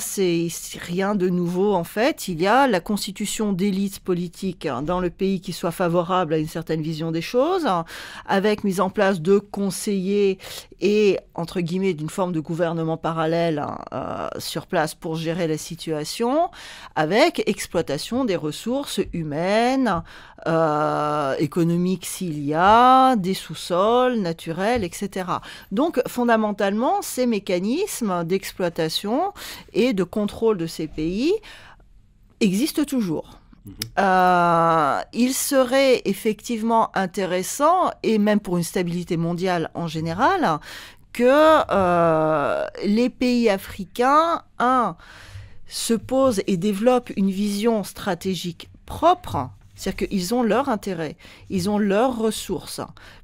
rien de nouveau, en fait. Il y a la constitution d'élites politiques dans le pays qui soit favorable à une certaine vision des choses, avec mise en place de conseillers et, entre guillemets, d'une forme de gouvernement parallèle sur place pour gérer la situation, avec exploitation des ressources humaines, économiques s'il y a, des sous-sols naturels, etc. Donc, fondamentalement, ces mécanismes d'exploitation et de contrôle de ces pays existent toujours. Il serait effectivement intéressant, et même pour une stabilité mondiale en général, que les pays africains, se posent et développent une vision stratégique propre, c'est-à-dire qu'ils ont leur intérêt, ils ont leurs ressources.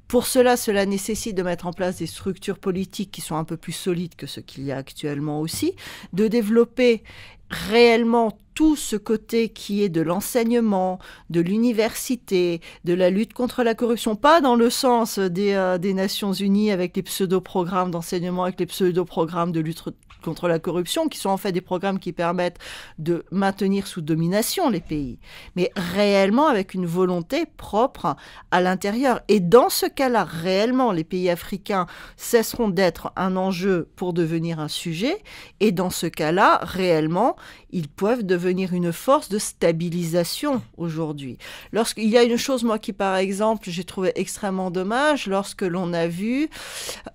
Pour cela nécessite de mettre en place des structures politiques qui sont un peu plus solides que ce qu'il y a actuellement aussi, de développer réellement tout ce côté qui est de l'enseignement, de l'université, de la lutte contre la corruption, pas dans le sens des Nations Unies avec les pseudo-programmes d'enseignement, avec les pseudo-programmes de lutte contre la corruption, qui sont en fait des programmes qui permettent de maintenir sous domination les pays, mais réellement avec une volonté propre à l'intérieur. Et dans ce cas-là, réellement, les pays africains cesseront d'être un enjeu pour devenir un sujet, et dans ce cas-là, réellement, ils peuvent devenir une force de stabilisation aujourd'hui. Lorsqu'il y a une chose, moi, qui, par exemple, j'ai trouvé extrêmement dommage, lorsque l'on a vu,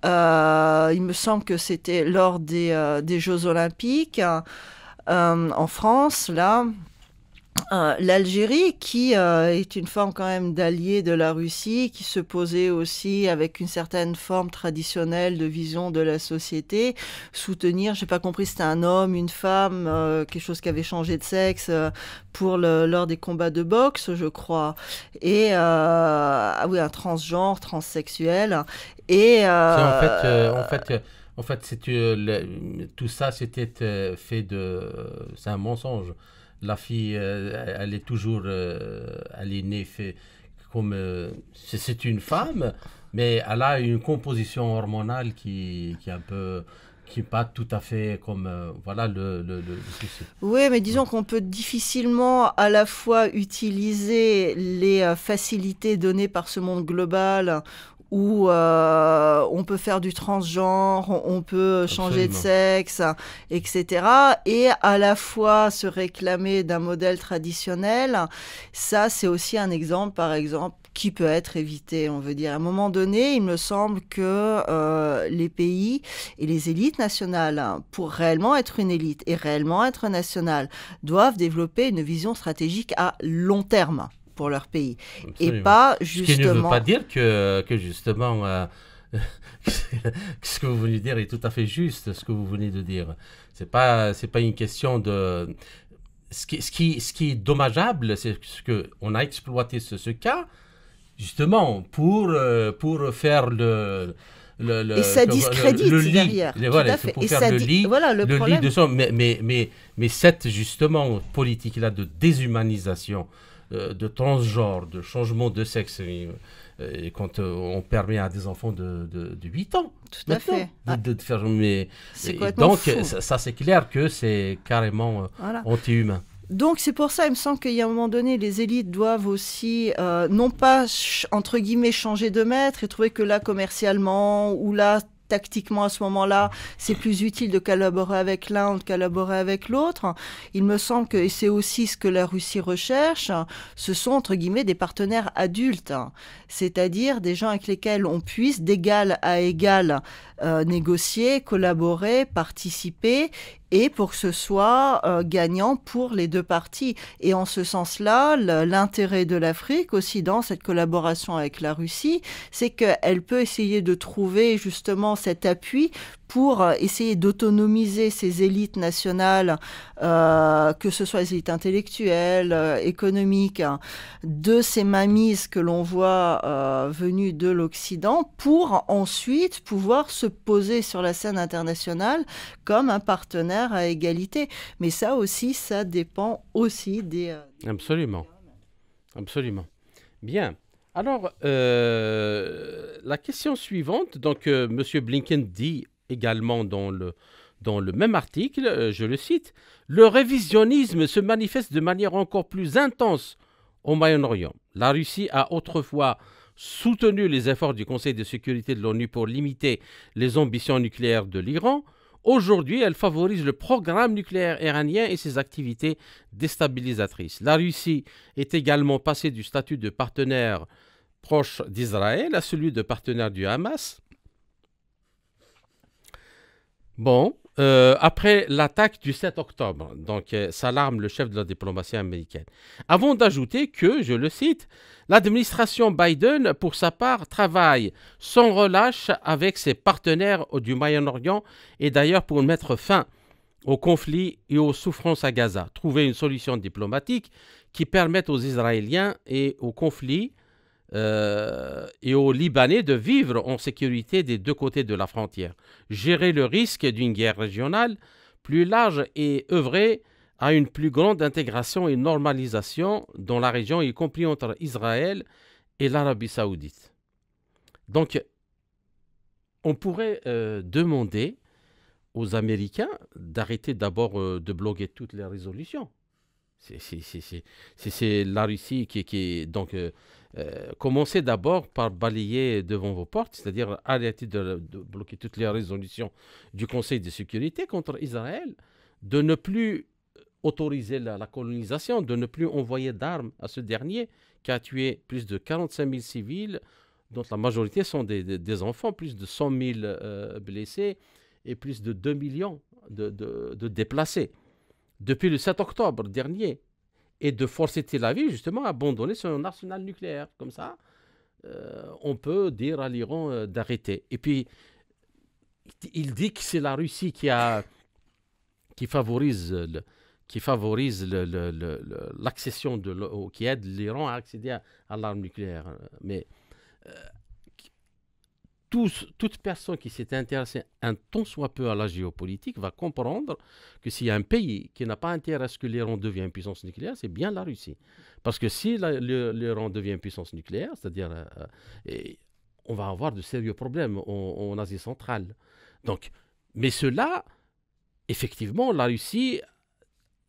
il me semble que c'était lors des Jeux Olympiques en France, là, l'Algérie, qui est une forme quand même d'allié de la Russie, qui se posait aussi avec une certaine forme traditionnelle de vision de la société, soutenir, j'ai pas compris, c'était un homme, une femme, quelque chose qui avait changé de sexe lors des combats de boxe, je crois, et oui, un transgenre, transsexuel, et en fait, tout ça, c'était c'est un mensonge. La fille, elle est toujours, elle est née comme, c'est une femme, mais elle a une composition hormonale qui est un peu, qui n'est pas tout à fait comme, voilà, le souci. Oui, mais disons qu'on peut difficilement à la fois utiliser les facilités données par ce monde global, où on peut faire du transgenre, on peut changer de sexe, etc. Et à la fois se réclamer d'un modèle traditionnel. Ça, c'est aussi un exemple, par exemple, qui peut être évité, on veut dire. À un moment donné, il me semble que les pays et les élites nationales, hein, pour réellement être une élite et réellement être nationale, doivent développer une vision stratégique à long terme pour leur pays. Absolument. Et pas Ce justement... qui ne veut pas dire que justement, ce que vous venez de dire est tout à fait juste, ce que vous venez de dire. C'est pas une question de... Ce qui est dommageable, c'est qu'on a exploité ce cas, justement, pour faire et ça discrédite le lit, derrière. Voilà, tout à fait. pour et faire ça le lit, voilà, le lit problème. de son... Mais cette, justement, politique-là de déshumanisation, de transgenre, de changement de sexe, et quand on permet à des enfants de 8 ans tout à fait. de faire... C'est complètement donc, fou. ça c'est clair que c'est carrément Voilà. anti-humain. Donc c'est pour ça, il me semble qu'il y a un moment donné, les élites doivent aussi, non pas, entre guillemets, changer de maître et trouver que là, commercialement, ou là, tactiquement, à ce moment-là, c'est plus utile de collaborer avec l'un ou de collaborer avec l'autre. Il me semble que, et c'est aussi ce que la Russie recherche, ce sont, entre guillemets, des partenaires adultes, c'est-à-dire des gens avec lesquels on puisse, d'égal à égal, négocier, collaborer, participer, et pour que ce soit gagnant pour les deux parties. Et en ce sens-là, l'intérêt de l'Afrique aussi dans cette collaboration avec la Russie, c'est qu'elle peut essayer de trouver justement cet appui pour essayer d'autonomiser ces élites nationales, que ce soit les élites intellectuelles, économiques, de ces mainmises que l'on voit venues de l'Occident, pour ensuite pouvoir se poser sur la scène internationale comme un partenaire à égalité. Mais ça aussi, ça dépend aussi des... Absolument. Absolument. Bien. Alors, la question suivante, donc M. Blinken dit également dans le même article, je le cite, « Le révisionnisme se manifeste de manière encore plus intense au Moyen-Orient. La Russie a autrefois soutenu les efforts du Conseil de sécurité de l'ONU pour limiter les ambitions nucléaires de l'Iran. Aujourd'hui, elle favorise le programme nucléaire iranien et ses activités déstabilisatrices. La Russie est également passée du statut de partenaire proche d'Israël à celui de partenaire du Hamas. » Bon, après l'attaque du 7 octobre, donc ça alarme le chef de la diplomatie américaine. Avant d'ajouter que, je le cite, l'administration Biden, pour sa part, travaille sans relâche avec ses partenaires du Moyen-Orient et d'ailleurs pour mettre fin au conflit et aux souffrances à Gaza. Trouver une solution diplomatique qui permette aux Israéliens et au conflit et aux Libanais de vivre en sécurité des deux côtés de la frontière, gérer le risque d'une guerre régionale plus large et œuvrer à une plus grande intégration et normalisation dans la région, y compris entre Israël et l'Arabie saoudite. Donc, on pourrait demander aux Américains d'arrêter d'abord de bloquer toutes les résolutions. C'est la Russie qui donc commencez d'abord par balayer devant vos portes, c'est-à-dire arrêter de bloquer toutes les résolutions du Conseil de sécurité contre Israël, de ne plus autoriser la colonisation, de ne plus envoyer d'armes à ce dernier qui a tué plus de 45 000 civils, dont la majorité sont des enfants, plus de 100 000 blessés et plus de 2 millions de déplacés depuis le 7 octobre dernier, et de forcer Tel Aviv justement à abandonner son arsenal nucléaire. Comme ça, on peut dire à l'Iran d'arrêter. Et puis, il dit que c'est la Russie qui favorise l'accession qui aide l'Iran à accéder à l'arme nucléaire. Mais toute personne qui s'est intéressée un tant soit peu à la géopolitique va comprendre que s'il y a un pays qui n'a pas intérêt à ce que l'Iran devienne une puissance nucléaire, c'est bien la Russie. Parce que si l'Iran devient une puissance nucléaire, c'est-à-dire on va avoir de sérieux problèmes en Asie centrale. Donc, mais cela, effectivement, la Russie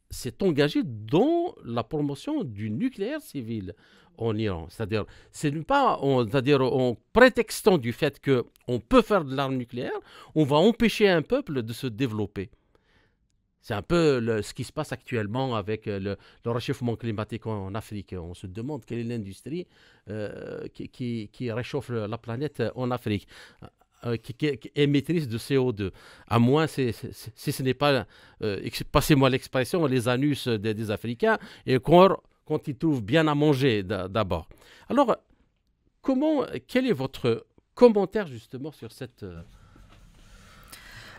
s'est engagée dans la promotion du nucléaire civil en Iran. C'est-à-dire, en prétextant du fait qu'on peut faire de l'arme nucléaire, on va empêcher un peuple de se développer. C'est un peu ce qui se passe actuellement avec le réchauffement climatique en Afrique. On se demande quelle est l'industrie qui réchauffe la planète en Afrique, qui est émettrice de CO2. À moins, si ce n'est pas, passez-moi l'expression, les anus des Africains, et quand ils trouvent bien à manger d'abord. Alors, quel est votre commentaire justement sur cette...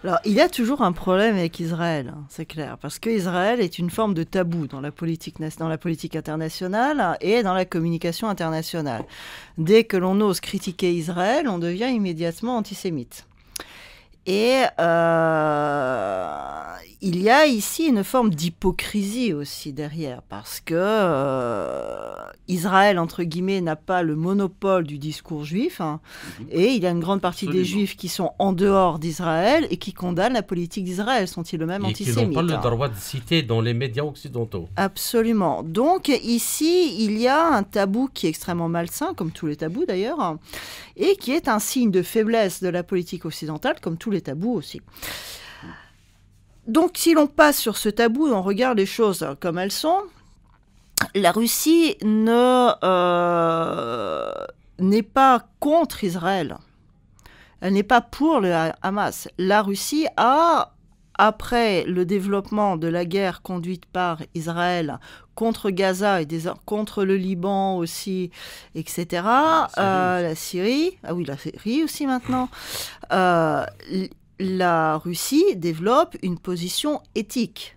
Alors, il y a toujours un problème avec Israël, hein, c'est clair, parce qu'Israël est une forme de tabou dans la politique internationale et dans la communication internationale. Dès que l'on ose critiquer Israël, on devient immédiatement antisémite. Et il y a ici une forme d'hypocrisie aussi derrière, parce que Israël, entre guillemets, n'a pas le monopole du discours juif, hein, et il y a une grande partie des juifs qui sont en dehors d'Israël et qui condamnent la politique d'Israël. Sont-ils eux-mêmes antisémites? Et qui n'ont pas le droit de citer dans les médias occidentaux. Absolument. Donc ici, il y a un tabou qui est extrêmement malsain, comme tous les tabous d'ailleurs, et qui est un signe de faiblesse de la politique occidentale, comme tous les tabous aussi. Donc si l'on passe sur ce tabou et on regarde les choses comme elles sont, la Russie n'est pas contre Israël. Elle n'est pas pour le Hamas. La Russie a, après le développement de la guerre conduite par Israël contre Gaza et contre le Liban aussi, etc., la Syrie aussi maintenant, la Russie développe une position éthique.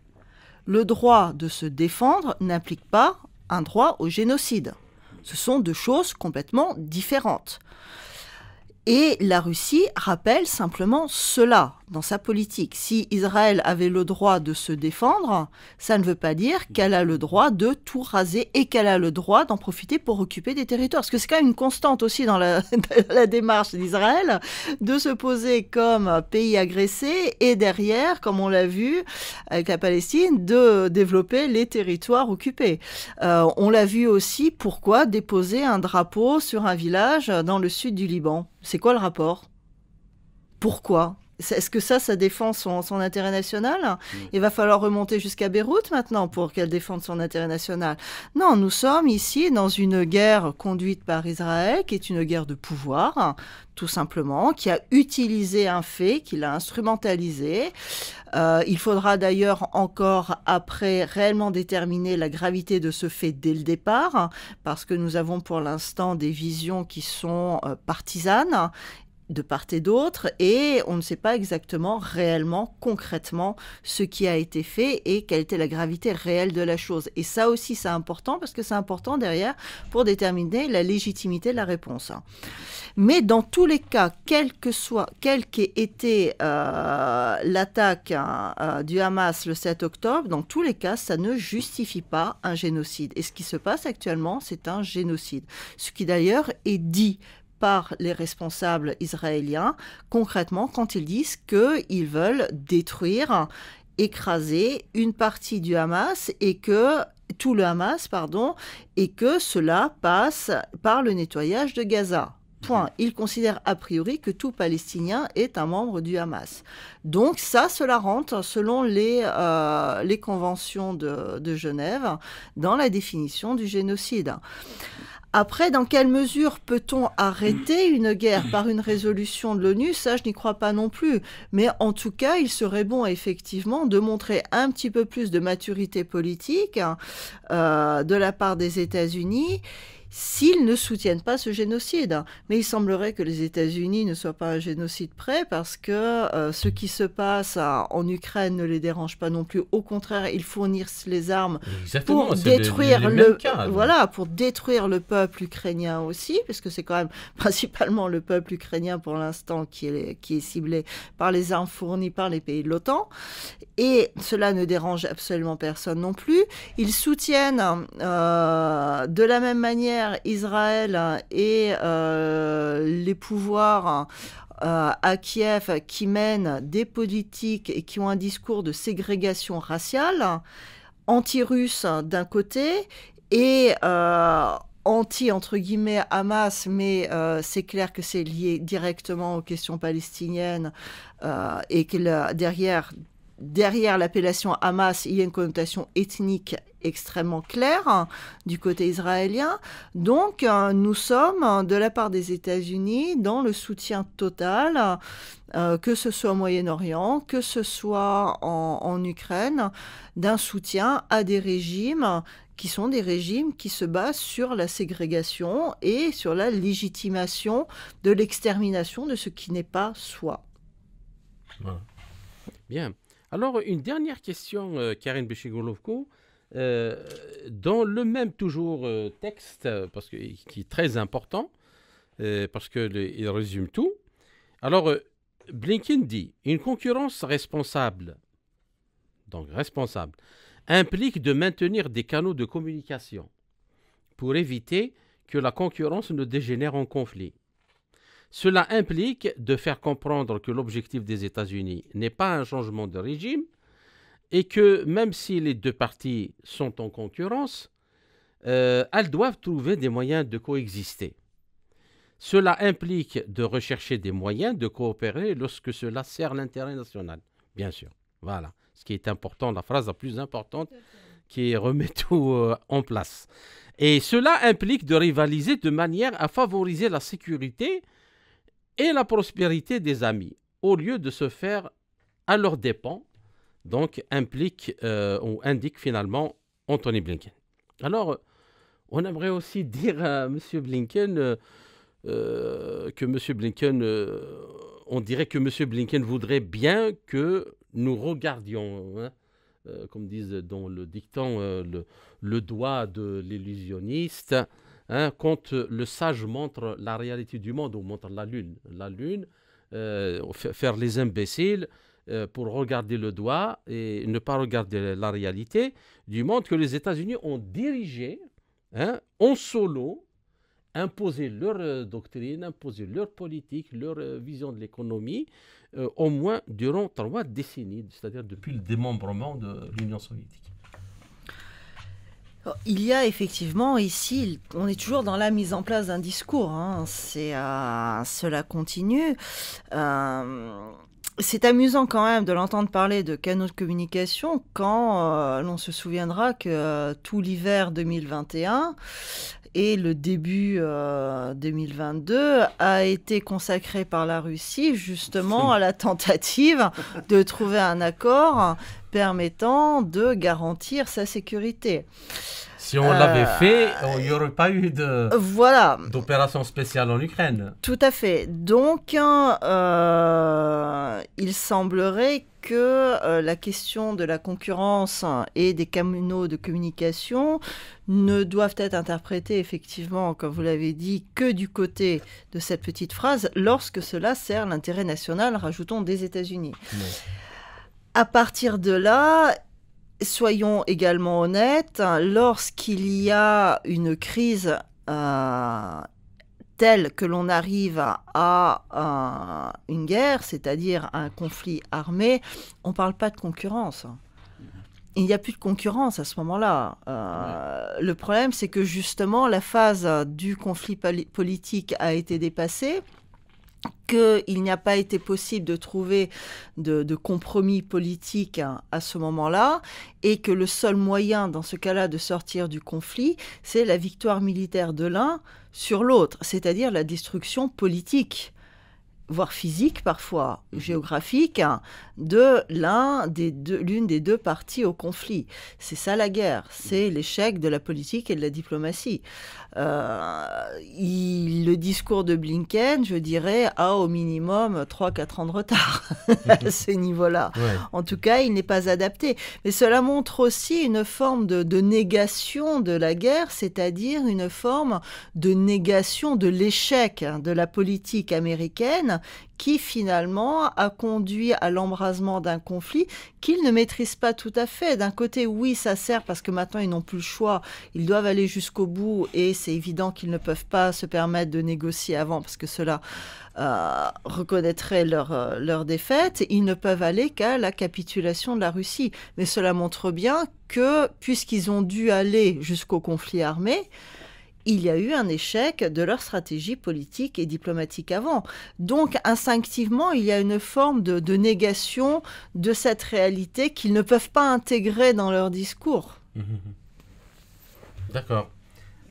Le droit de se défendre n'implique pas un droit au génocide. Ce sont deux choses complètement différentes. Et la Russie rappelle simplement cela dans sa politique. Si Israël avait le droit de se défendre, ça ne veut pas dire qu'elle a le droit de tout raser et qu'elle a le droit d'en profiter pour occuper des territoires. Parce que c'est quand même une constante aussi dans la démarche d'Israël de se poser comme pays agressé et derrière, comme on l'a vu avec la Palestine, de développer les territoires occupés. On l'a vu aussi, pourquoi déposer un drapeau sur un village dans le sud du Liban? C'est quoi le rapport? Pourquoi? Est-ce que ça défend son intérêt national? Il va falloir remonter jusqu'à Beyrouth maintenant pour qu'elle défende son intérêt national. Non, nous sommes ici dans une guerre conduite par Israël, qui est une guerre de pouvoir, tout simplement, qui a utilisé un fait, qui l'a instrumentalisé. Il faudra d'ailleurs encore après réellement déterminer la gravité de ce fait dès le départ, parce que nous avons pour l'instant des visions qui sont partisanes, de part et d'autre, et on ne sait pas exactement, réellement, concrètement, ce qui a été fait et quelle était la gravité réelle de la chose. Et ça aussi, c'est important, parce que c'est important derrière pour déterminer la légitimité de la réponse. Mais dans tous les cas, quelle qu'ait été l'attaque du Hamas le 7 octobre, dans tous les cas, ça ne justifie pas un génocide. Et ce qui se passe actuellement, c'est un génocide. Ce qui d'ailleurs est dit par les responsables israéliens, concrètement, quand ils disent qu'ils veulent détruire, écraser une partie du Hamas et que tout le Hamas, et que cela passe par le nettoyage de Gaza. Point. Ils considèrent a priori que tout Palestinien est un membre du Hamas. Donc cela rentre, selon les conventions de Genève, dans la définition du génocide. Après, dans quelle mesure peut-on arrêter une guerre par une résolution de l'ONU? Ça, je n'y crois pas non plus. Mais en tout cas, il serait bon, effectivement, de montrer un petit peu plus de maturité politique de la part des États-Unis, s'ils ne soutiennent pas ce génocide. Mais il semblerait que les États-Unis ne soient pas un génocide près, parce que ce qui se passe en Ukraine ne les dérange pas non plus. Au contraire, ils fournissent les armes pour détruire pour détruire le peuple ukrainien aussi, parce que c'est quand même principalement le peuple ukrainien pour l'instant qui est ciblé par les armes fournies par les pays de l'OTAN. Et cela ne dérange absolument personne non plus. Ils soutiennent de la même manière Israël et les pouvoirs à Kiev qui mènent des politiques et qui ont un discours de ségrégation raciale, anti-russe d'un côté et anti, entre guillemets, Hamas, mais c'est clair que c'est lié directement aux questions palestiniennes et que derrière derrière l'appellation Hamas, il y a une connotation ethnique extrêmement claire du côté israélien. Donc, nous sommes, de la part des États-Unis, dans le soutien total, que ce soit au Moyen-Orient, que ce soit en Ukraine, d'un soutien à des régimes qui sont des régimes qui se basent sur la ségrégation et sur la légitimation de l'extermination de ce qui n'est pas soi. Voilà. Bien. Alors, une dernière question, Karine Béchigolovko. Dans le même toujours texte, parce que, qui est très important, parce qu'il résume tout. Alors, Blinken dit « Une concurrence responsable, donc responsable, implique de maintenir des canaux de communication pour éviter que la concurrence ne dégénère en conflit. Cela implique de faire comprendre que l'objectif des États-Unis n'est pas un changement de régime et que même si les deux parties sont en concurrence, elles doivent trouver des moyens de coexister. Cela implique de rechercher des moyens de coopérer lorsque cela sert l'intérêt national, bien sûr. Voilà, ce qui est important, la phrase la plus importante qui remet tout en place. Et cela implique de rivaliser de manière à favoriser la sécurité et la prospérité des amis, au lieu de se faire à leurs dépens, donc implique ou indique finalement Anthony Blinken. Alors, on aimerait aussi dire à M. Blinken que M. Blinken, on dirait que M. Blinken voudrait bien que nous regardions, comme disent dans le dicton, le doigt de l'illusionniste, quand le sage montre la réalité du monde, ou montre la lune. La lune, faire les imbéciles pour regarder le doigt et ne pas regarder la réalité du monde que les États-Unis ont dirigé en solo, imposer leur doctrine, imposer leur politique, leur vision de l'économie, au moins durant 3 décennies, c'est-à-dire depuis le démembrement de l'Union soviétique. Il y a effectivement ici, on est toujours dans la mise en place d'un discours, cela continue. C'est amusant quand même de l'entendre parler de canaux de communication quand l'on se souviendra que tout l'hiver 2021 et le début 2022 a été consacré par la Russie justement à la tentative de trouver un accord permettant de garantir sa sécurité. Si on l'avait fait, il n'y aurait pas eu d'opération spéciale en Ukraine. Tout à fait. Donc, il semblerait que la question de la concurrence et des canaux de communication ne doivent être interprétés effectivement, comme vous l'avez dit, que du côté de cette petite phrase, lorsque cela sert l'intérêt national, rajoutons, des États-Unis. Oui. À partir de là, soyons également honnêtes, lorsqu'il y a une crise telle que l'on arrive à une guerre, c'est-à-dire un conflit armé, on ne parle pas de concurrence. Il n'y a plus de concurrence à ce moment-là. Le problème, c'est que justement, la phase du conflit politique a été dépassée, qu'il n'y a pas été possible de trouver de compromis politique à ce moment-là, et que le seul moyen, dans ce cas-là, de sortir du conflit, c'est la victoire militaire de l'un sur l'autre, c'est-à-dire la destruction politique, voire physique parfois, géographique, de l'une des deux parties au conflit. C'est ça la guerre, c'est l'échec de la politique et de la diplomatie. Le discours de Blinken, je dirais, a au minimum 3-4 ans de retard à ce niveau-là. Ouais. En tout cas, il n'est pas adapté. Mais cela montre aussi une forme de négation de la guerre, c'est-à-dire une forme de négation de l'échec de la politique américaine qui finalement a conduit à l'embrasement d'un conflit qu'ils ne maîtrisent pas tout à fait. D'un côté, oui, ça sert parce que maintenant ils n'ont plus le choix, ils doivent aller jusqu'au bout et c'est évident qu'ils ne peuvent pas se permettre de négocier avant parce que cela reconnaîtrait leur défaite. Ils ne peuvent aller qu'à la capitulation de la Russie. Mais cela montre bien que, puisqu'ils ont dû aller jusqu'au conflit armé, il y a eu un échec de leur stratégie politique et diplomatique avant. Donc, instinctivement, il y a une forme de négation de cette réalité qu'ils ne peuvent pas intégrer dans leur discours. D'accord.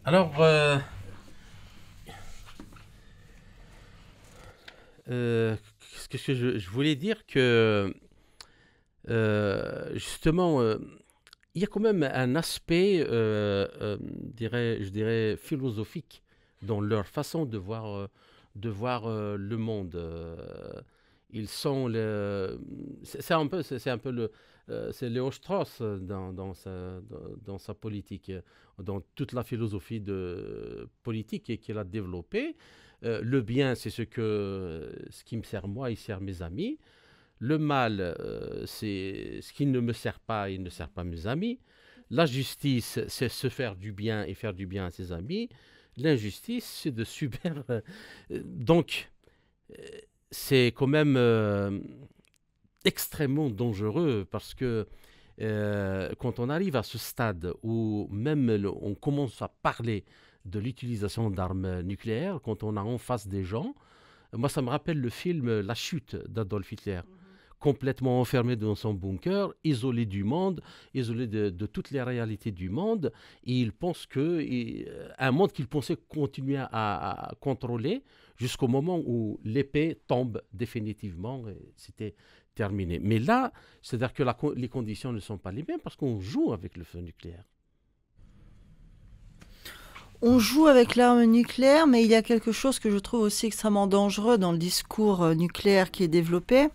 Alors, qu'est-ce que je voulais dire que, justement, il y a quand même un aspect, je dirais, philosophique dans leur façon de voir le monde. Ils sont c'est un peu c'est Léon Strauss dans sa politique, dans toute la philosophie politique qu'il a développée. Le bien, c'est ce qui me sert moi, il sert mes amis. Le mal, c'est ce qui ne me sert pas, il ne sert pas mes amis. La justice, c'est se faire du bien et faire du bien à ses amis. L'injustice, c'est de subir. Donc, c'est quand même extrêmement dangereux parce que quand on arrive à ce stade où même on commence à parler de l'utilisation d'armes nucléaires, quand on a en face des gens, moi ça me rappelle le film La chute d'Adolf Hitler. Complètement enfermé dans son bunker, isolé du monde, isolé de toutes les réalités du monde. Et il pense un monde qu'il pensait continuer à contrôler jusqu'au moment où l'épée tombe définitivement. C'était terminé. Mais là, c'est-à-dire que les conditions ne sont pas les mêmes parce qu'on joue avec le feu nucléaire. On joue avec l'arme nucléaire, mais il y a quelque chose que je trouve aussi extrêmement dangereux dans le discours nucléaire qui est développé,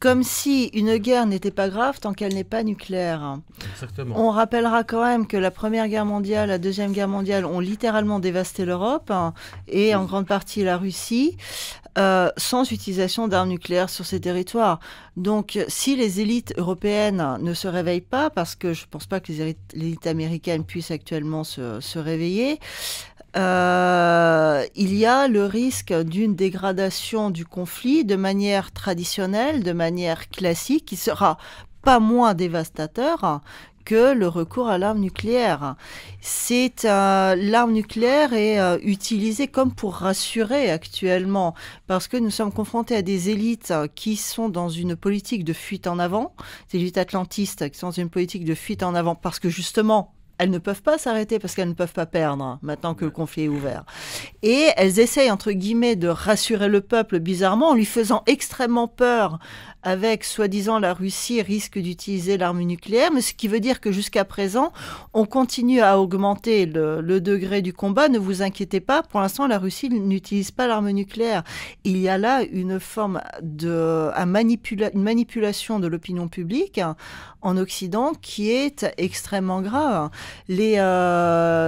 comme si une guerre n'était pas grave tant qu'elle n'est pas nucléaire. Exactement. On rappellera quand même que la Première Guerre mondiale, la Deuxième Guerre mondiale ont littéralement dévasté l'Europe et en grande partie la Russie, sans utilisation d'armes nucléaires sur ces territoires. Donc, si les élites européennes ne se réveillent pas, parce que je ne pense pas que les élites américaines puissent actuellement se réveiller, il y a le risque d'une dégradation du conflit de manière traditionnelle, de manière classique, qui sera pas moins dévastateur que le recours à l'arme nucléaire. L'arme nucléaire est utilisée comme pour rassurer actuellement, parce que nous sommes confrontés à des élites qui sont dans une politique de fuite en avant, des élites atlantistes qui sont dans une politique de fuite en avant, parce que justement, elles ne peuvent pas s'arrêter parce qu'elles ne peuvent pas perdre maintenant que le conflit est ouvert. Et elles essayent, entre guillemets, de rassurer le peuple bizarrement en lui faisant extrêmement peur avec, soi-disant, la Russie risque d'utiliser l'arme nucléaire, mais ce qui veut dire que jusqu'à présent, on continue à augmenter le degré du combat. Ne vous inquiétez pas, pour l'instant, la Russie n'utilise pas l'arme nucléaire. Il y a là une forme une manipulation de l'opinion publique en Occident qui est extrêmement grave.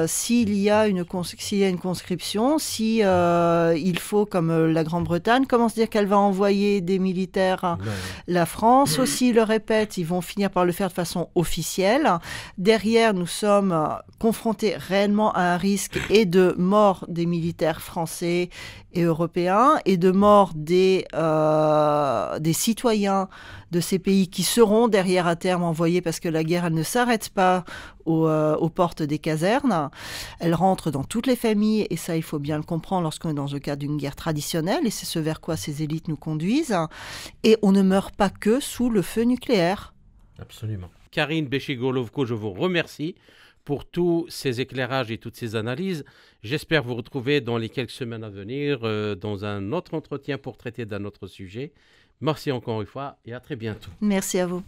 S'il y a une conscription, il faut, comme la Grande-Bretagne, commence à dire qu'elle va envoyer des militaires. La France aussi le répète, ils vont finir par le faire de façon officielle. Derrière, nous sommes confrontés réellement à un risque et de mort des militaires français et européens et de mort des citoyens de ces pays qui seront derrière à terme envoyés parce que la guerre, elle ne s'arrête pas aux portes des casernes. Elle rentre dans toutes les familles et ça, il faut bien le comprendre lorsqu'on est dans le cadre d'une guerre traditionnelle et c'est ce vers quoi ces élites nous conduisent. Et on ne meurt pas que sous le feu nucléaire. Absolument. Karine Béchigolovko, je vous remercie pour tous ces éclairages et toutes ces analyses. J'espère vous retrouver dans les quelques semaines à venir dans un autre entretien pour traiter d'un autre sujet. Merci encore une fois et à très bientôt. Merci à vous.